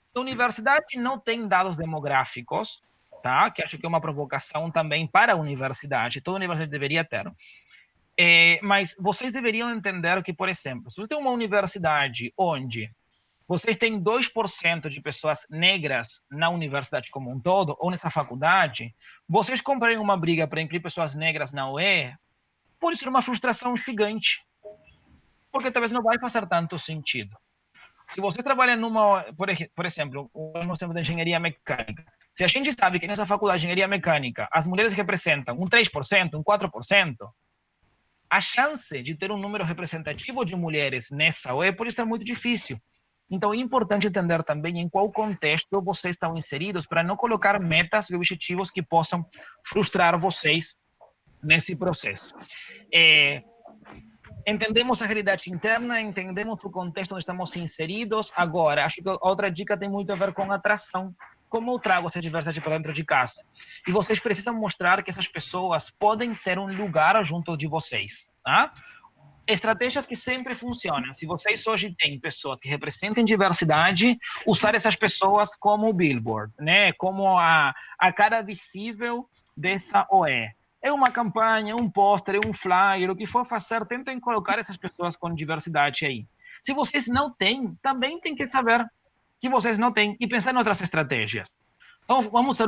se a universidade não tem dados demográficos, tá? Que acho que é uma provocação também para a universidade, toda universidade deveria ter. Mas vocês deveriam entender que, por exemplo, se você tem uma universidade onde vocês têm 2% de pessoas negras na universidade como um todo, ou nessa faculdade, vocês comprarem uma briga para incluir pessoas negras na UE, pode ser uma frustração gigante, porque talvez não vai fazer tanto sentido. Se você trabalha numa, por exemplo, no centro de engenharia mecânica, se a gente sabe que nessa faculdade de engenharia mecânica as mulheres representam um 3%, um 4%, a chance de ter um número representativo de mulheres nessa UE pode ser muito difícil. Então, é importante entender também em qual contexto vocês estão inseridos para não colocar metas e objetivos que possam frustrar vocês nesse processo. Entendemos a realidade interna, entendemos o contexto onde estamos inseridos. Agora, acho que a outra dica tem muito a ver com atração. Como eu trago essa diversidade para dentro de casa? E vocês precisam mostrar que essas pessoas podem ter um lugar junto de vocês, tá? Estratégias que sempre funcionam. Se vocês hoje têm pessoas que representem diversidade, usar essas pessoas como billboard, né? Como a cara visível dessa OE. É uma campanha, um pôster, um flyer, o que for fazer, tentem colocar essas pessoas com diversidade aí. Se vocês não têm, também tem que saber que vocês não têm e pensar em outras estratégias. Então, vamos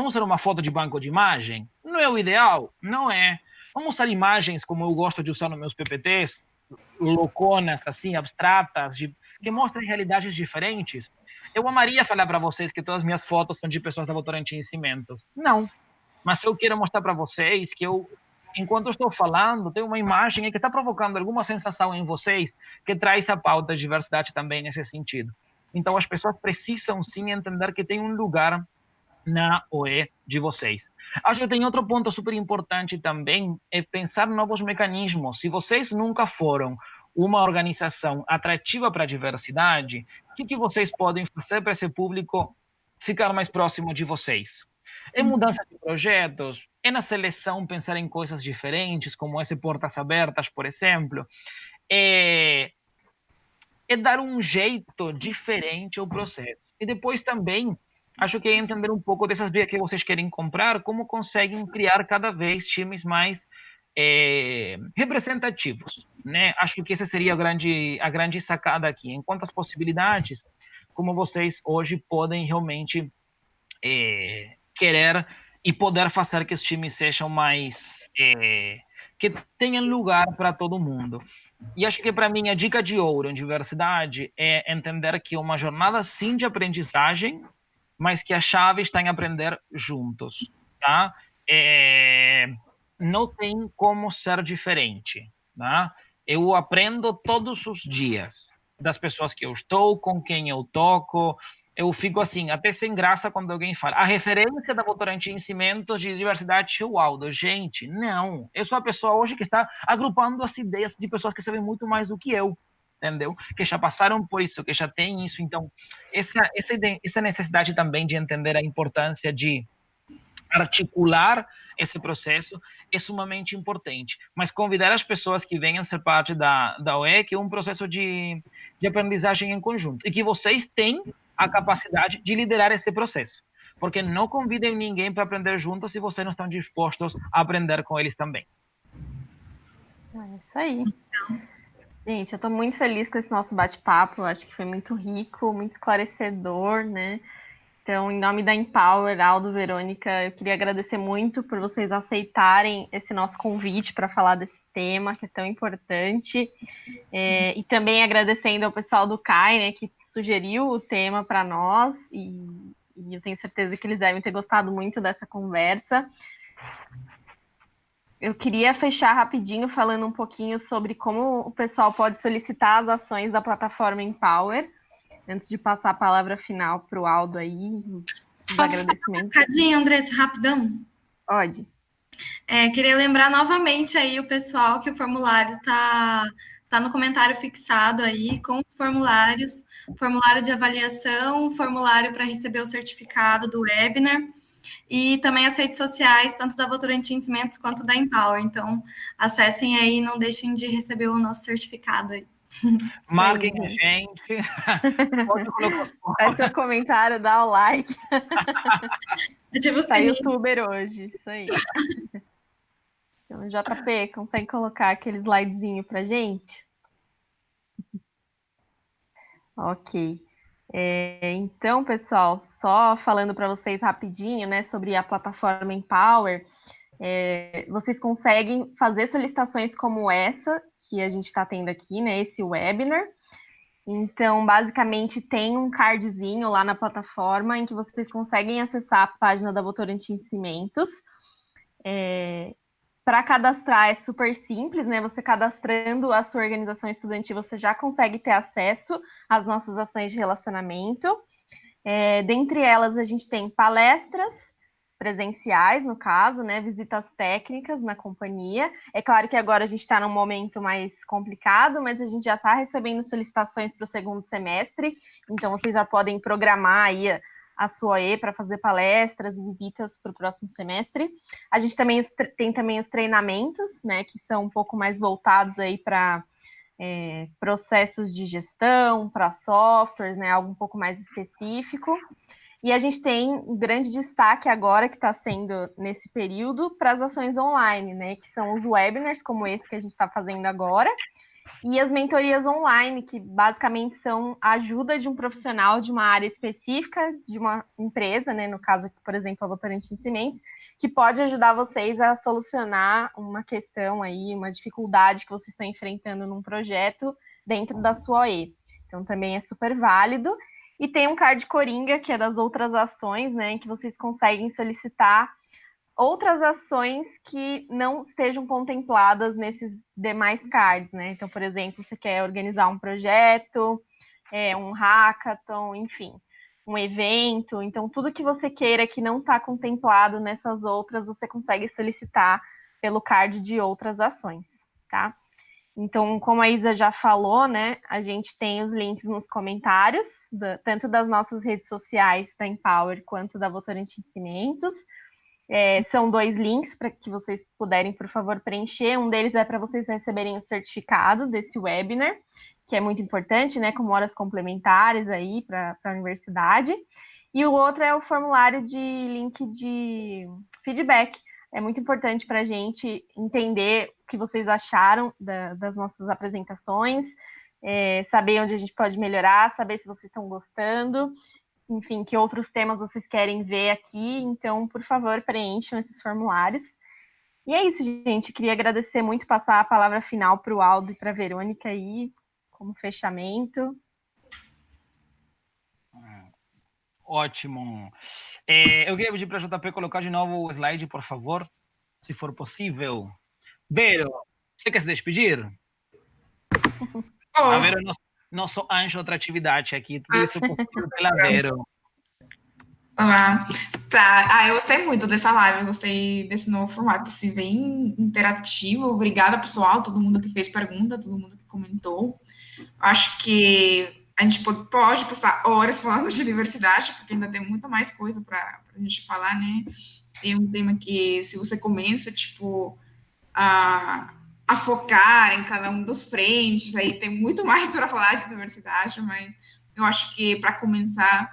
usar uma foto de banco de imagem? Não é o ideal? Não é. Vamos usar imagens como eu gosto de usar nos meus PPTs, louconas, assim, abstratas, que mostrem realidades diferentes. Eu amaria falar para vocês que todas as minhas fotos são de pessoas da Votorantim e Cimentos. Não. Mas eu quero mostrar para vocês que enquanto eu estou falando, tem uma imagem que está provocando alguma sensação em vocês que traz a pauta de diversidade também nesse sentido. Então, as pessoas precisam sim entender que tem um lugar na OE de vocês. Acho que tem outro ponto super importante também, é pensar novos mecanismos. Se vocês nunca foram uma organização atrativa para a diversidade, o que vocês podem fazer para esse público ficar mais próximo de vocês? É mudança de projetos, é na seleção pensar em coisas diferentes, como esse Portas Abertas, por exemplo. É dar um jeito diferente ao processo. E depois também, acho que é entender um pouco dessas brigas que vocês querem comprar, como conseguem criar cada vez times mais representativos, né? Acho que essa seria a grande sacada aqui. Em quantas possibilidades, como vocês hoje podem realmente querer e poder fazer que os times sejam mais que tenham lugar para todo mundo. E acho que para mim a dica de ouro em diversidade é entender que é uma jornada sim de aprendizagem, mas que a chave está em aprender juntos, tá? Não tem como ser diferente, tá? Eu aprendo todos os dias das pessoas que eu estou, com quem eu toco. Eu fico assim, até sem graça quando alguém fala. A referência da Votorantim Cimentos de diversidade é o Aldo. Gente, não. Eu sou a pessoa hoje que está agrupando as ideias de pessoas que sabem muito mais do que eu, entendeu? Que já passaram por isso, que já têm isso. Então, essa necessidade também de entender a importância de articular esse processo é sumamente importante. Mas convidar as pessoas que venham ser parte da OE, que é um processo de aprendizagem em conjunto. E que vocês têm a capacidade de liderar esse processo. Porque não convidem ninguém para aprender juntos se vocês não estão dispostos a aprender com eles também. É isso aí. Gente, eu estou muito feliz com esse nosso bate-papo. Acho que foi muito rico, muito esclarecedor, né? Então, em nome da Empower, Aldo, Verônica, eu queria agradecer muito por vocês aceitarem esse nosso convite para falar desse tema que é tão importante. E também agradecendo ao pessoal do CAI, né, que sugeriu o tema para nós, e eu tenho certeza que eles devem ter gostado muito dessa conversa. Eu queria fechar rapidinho falando um pouquinho sobre como o pessoal pode solicitar as ações da plataforma Empower, antes de passar a palavra final para o Aldo aí, os agradecimentos. Um recadinho, Andressa, rapidão? Pode. Queria lembrar novamente aí o pessoal que o formulário tá no comentário fixado aí, com os formulários, formulário de avaliação, formulário para receber o certificado do webinar, e também as redes sociais, tanto da Votorantim Cimentos quanto da Empower. Então, acessem aí e não deixem de receber o nosso certificado aí. Marquem a gente. Pode colocar os Faz seu comentário, dá o like. Ativa o Tá sininho. youtuber hoje, isso aí. Então, JP, consegue colocar aquele slidezinho pra gente? Ok. Então, pessoal, só falando para vocês rapidinho, né, sobre a plataforma Empower, vocês conseguem fazer solicitações como essa que a gente está tendo aqui, né, esse webinar. Então, basicamente, tem um cardzinho lá na plataforma em que vocês conseguem acessar a página da Votorantim Cimentos. Para cadastrar é super simples, né? Você cadastrando a sua organização estudantil, você já consegue ter acesso às nossas ações de relacionamento. Dentre elas, a gente tem palestras presenciais, no caso, né? Visitas técnicas na companhia. É claro que agora a gente está num momento mais complicado, mas a gente já está recebendo solicitações para o segundo semestre, então vocês já podem programar aí a sua E para fazer palestras e visitas para o próximo semestre. A gente também tem também os treinamentos, né? Que são um pouco mais voltados aí para processos de gestão, para softwares, né, algo um pouco mais específico. E a gente tem um grande destaque agora que está sendo nesse período para as ações online, né, que são os webinars, como esse que a gente está fazendo agora, e as mentorias online, que basicamente são a ajuda de um profissional de uma área específica, de uma empresa, né, no caso aqui, por exemplo, a Votorantim Cimentos, que pode ajudar vocês a solucionar uma questão aí, uma dificuldade que vocês estão enfrentando num projeto dentro da sua OE. Então, também é super válido. E tem um card Coringa, que é das outras ações, né, que vocês conseguem solicitar outras ações que não estejam contempladas nesses demais cards, né? Então, por exemplo, você quer organizar um projeto, um hackathon, enfim, um evento. Então, tudo que você queira que não está contemplado nessas outras, você consegue solicitar pelo card de outras ações, tá? Então, como a Isa já falou, né, a gente tem os links nos comentários, tanto das nossas redes sociais da Empower quanto da Votorantim Cimentos. São 2 links para que vocês puderem, por favor, preencher. Um deles é para vocês receberem o certificado desse webinar, que é muito importante, né, como horas complementares aí para a universidade. E o outro é o formulário de link de feedback. É muito importante para a gente entender o que vocês acharam das nossas apresentações, saber onde a gente pode melhorar, saber se vocês estão gostando. Enfim, que outros temas vocês querem ver aqui. Então, por favor, preencham esses formulários. E é isso, gente. Queria agradecer muito, passar a palavra final para o Aldo e para a Verônica aí, como fechamento. Ótimo. Eu queria pedir para a JP colocar de novo o slide, por favor, se for possível. Vero, você quer se despedir? A Vero é nosso anjo da atratividade aqui, tudo isso possível pela Vero. Olá. Tá. Eu gostei muito dessa live, eu gostei desse novo formato, assim, bem interativo. Obrigada, pessoal, todo mundo que fez pergunta, todo mundo que comentou. Acho que a gente pode passar horas falando de diversidade, porque ainda tem muita mais coisa para a gente falar, né? Tem um tema que, se você começa, tipo, a focar em cada um dos frentes, aí tem muito mais para falar de diversidade, mas eu acho que, para começar,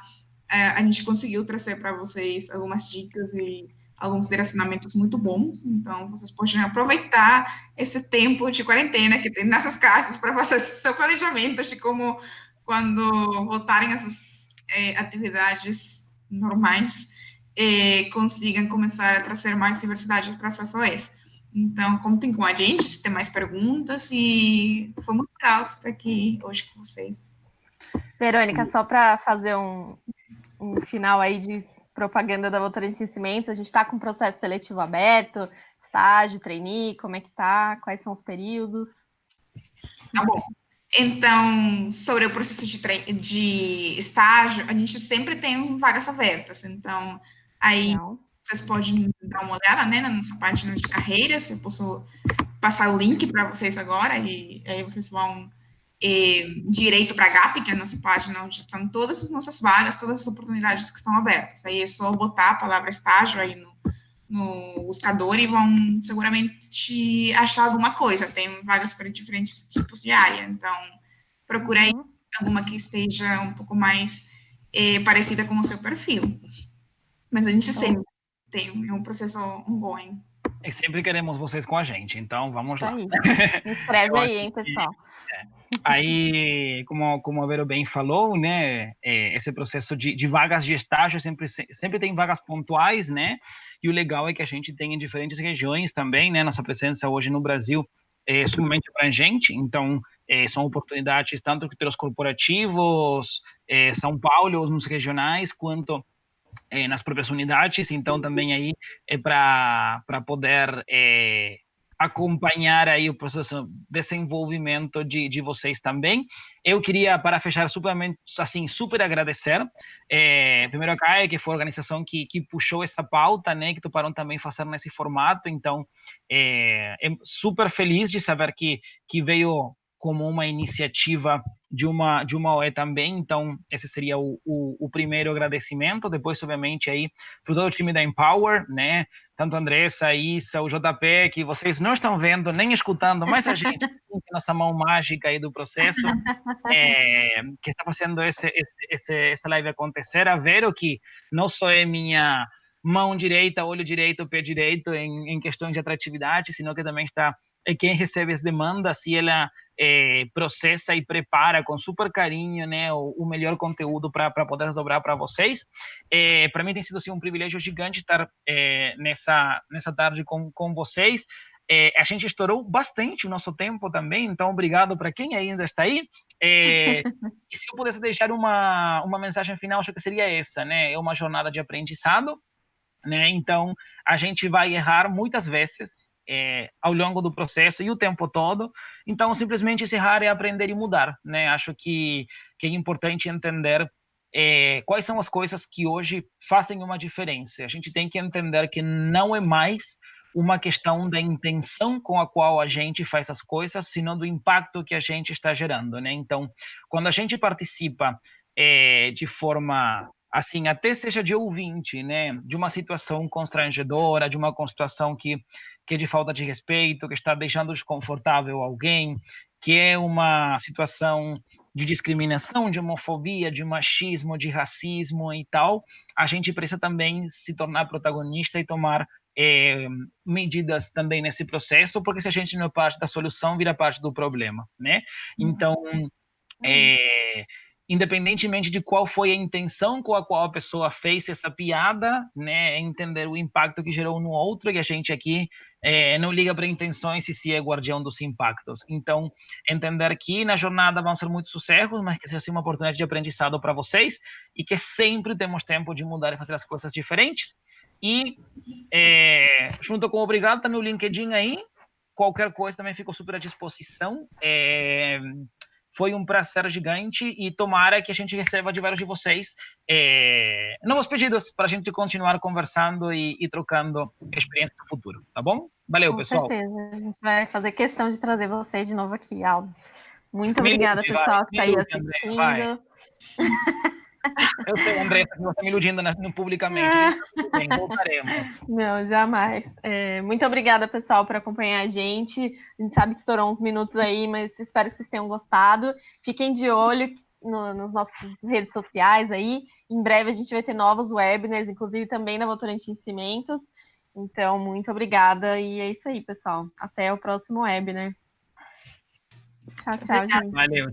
a gente conseguiu trazer para vocês algumas dicas e alguns direcionamentos muito bons, então vocês podem aproveitar esse tempo de quarentena que tem nessas casas para fazer seu planejamento de como, quando voltarem às suas atividades normais, consigam começar a trazer mais diversidade para as suas OEs. Então, contem com a gente, se tem mais perguntas, e foi muito legal estar aqui hoje com vocês. Verônica, só para fazer um final aí de propaganda da Votorantim Cimentos, a gente está com o processo seletivo aberto, estágio, trainee, como é que tá? Quais são os períodos? Tá bom. Então, sobre o processo de estágio, a gente sempre tem vagas abertas. Então, aí vocês podem dar uma olhada, né, na nossa página de carreiras. Eu posso passar o link para vocês agora, e aí vocês vão direito para a GAP, que é a nossa página onde estão todas as nossas vagas, todas as oportunidades que estão abertas. Aí é só botar a palavra estágio aí no buscador e vão seguramente achar alguma coisa. Tem vagas para diferentes tipos de área, então procura aí alguma que esteja um pouco mais parecida com o seu perfil. Mas a gente sempre tem um processo ongoing. E sempre queremos vocês com a gente, então vamos lá. Me escreve aí, hein, pessoal. Aí, como a Vero bem falou, né, esse processo de vagas de estágio sempre tem vagas pontuais, né, e o legal é que a gente tem em diferentes regiões também, né, nossa presença hoje no Brasil é sumamente abrangente, então são oportunidades tanto que pelos corporativos, São Paulo, nos regionais, quanto nas próprias unidades, então também aí é para poder acompanhar aí o processo de desenvolvimento de vocês também. Eu queria, para fechar, super agradecer, primeiro a CAE, que foi a organização que puxou essa pauta, né, que toparam também fazer nesse formato, então super feliz de saber que veio como uma iniciativa de uma OE também, então esse seria o primeiro agradecimento. Depois, obviamente, aí todo o time da Empower, né, tanto a Andressa, Issa, o JP, que vocês não estão vendo nem escutando, mas a gente tem nossa mão mágica aí do processo, que está fazendo essa live acontecer. A Vero, que não só é minha mão direita, olho direito, pé direito em questões de atratividade, sino que também é quem recebe as demandas e ela processa e prepara com super carinho, né, o melhor conteúdo para poder desdobrar para vocês. Para mim tem sido assim, um privilégio gigante estar nessa tarde com vocês. A gente estourou bastante o nosso tempo também, então obrigado para quem ainda está aí. E se eu pudesse deixar uma mensagem final, acho que seria essa, né? É uma jornada de aprendizado, né? Então a gente vai errar muitas vezes ao longo do processo e o tempo todo. Então simplesmente se errar é aprender e mudar, né? Acho que é importante entender quais são as coisas que hoje fazem uma diferença. A gente tem que entender que não é mais uma questão da intenção com a qual a gente faz as coisas, senão do impacto que a gente está gerando, né? Então, quando a gente participa de forma, assim, até seja de ouvinte, né, de uma situação constrangedora, de uma situação que é de falta de respeito, que está deixando desconfortável alguém, que é uma situação de discriminação, de homofobia, de machismo, de racismo e tal, a gente precisa também se tornar protagonista e tomar medidas também nesse processo, porque se a gente não é parte da solução, vira parte do problema, né? Então, independentemente de qual foi a intenção com a qual a pessoa fez essa piada, né, entender o impacto que gerou no outro, e a gente aqui não liga para intenções e se é guardião dos impactos. Então, entender que na jornada vão ser muitos sucessos, mas que seja uma oportunidade de aprendizado para vocês e que sempre temos tempo de mudar e fazer as coisas diferentes. E junto com o obrigado, também o LinkedIn aí, qualquer coisa também fico super à disposição. Foi um prazer gigante e tomara que a gente receba de vários de vocês novos pedidos para a gente continuar conversando e trocando experiências no futuro, tá bom? Valeu, pessoal. Com certeza, a gente vai fazer questão de trazer vocês de novo aqui, Aldo. Muito obrigada, pessoal, que está aí assistindo. Eu sei, André, que você está me iludindo publicamente. Bem, voltaremos. Não, jamais. Muito obrigada, pessoal, por acompanhar a gente. A gente sabe que estourou uns minutos aí, mas espero que vocês tenham gostado. Fiquem de olho nas nossas redes sociais aí. Em breve a gente vai ter novos webinars, inclusive também na Votorantim Cimentos. Então, muito obrigada. E é isso aí, pessoal. Até o próximo webinar. Tchau, gente. Valeu.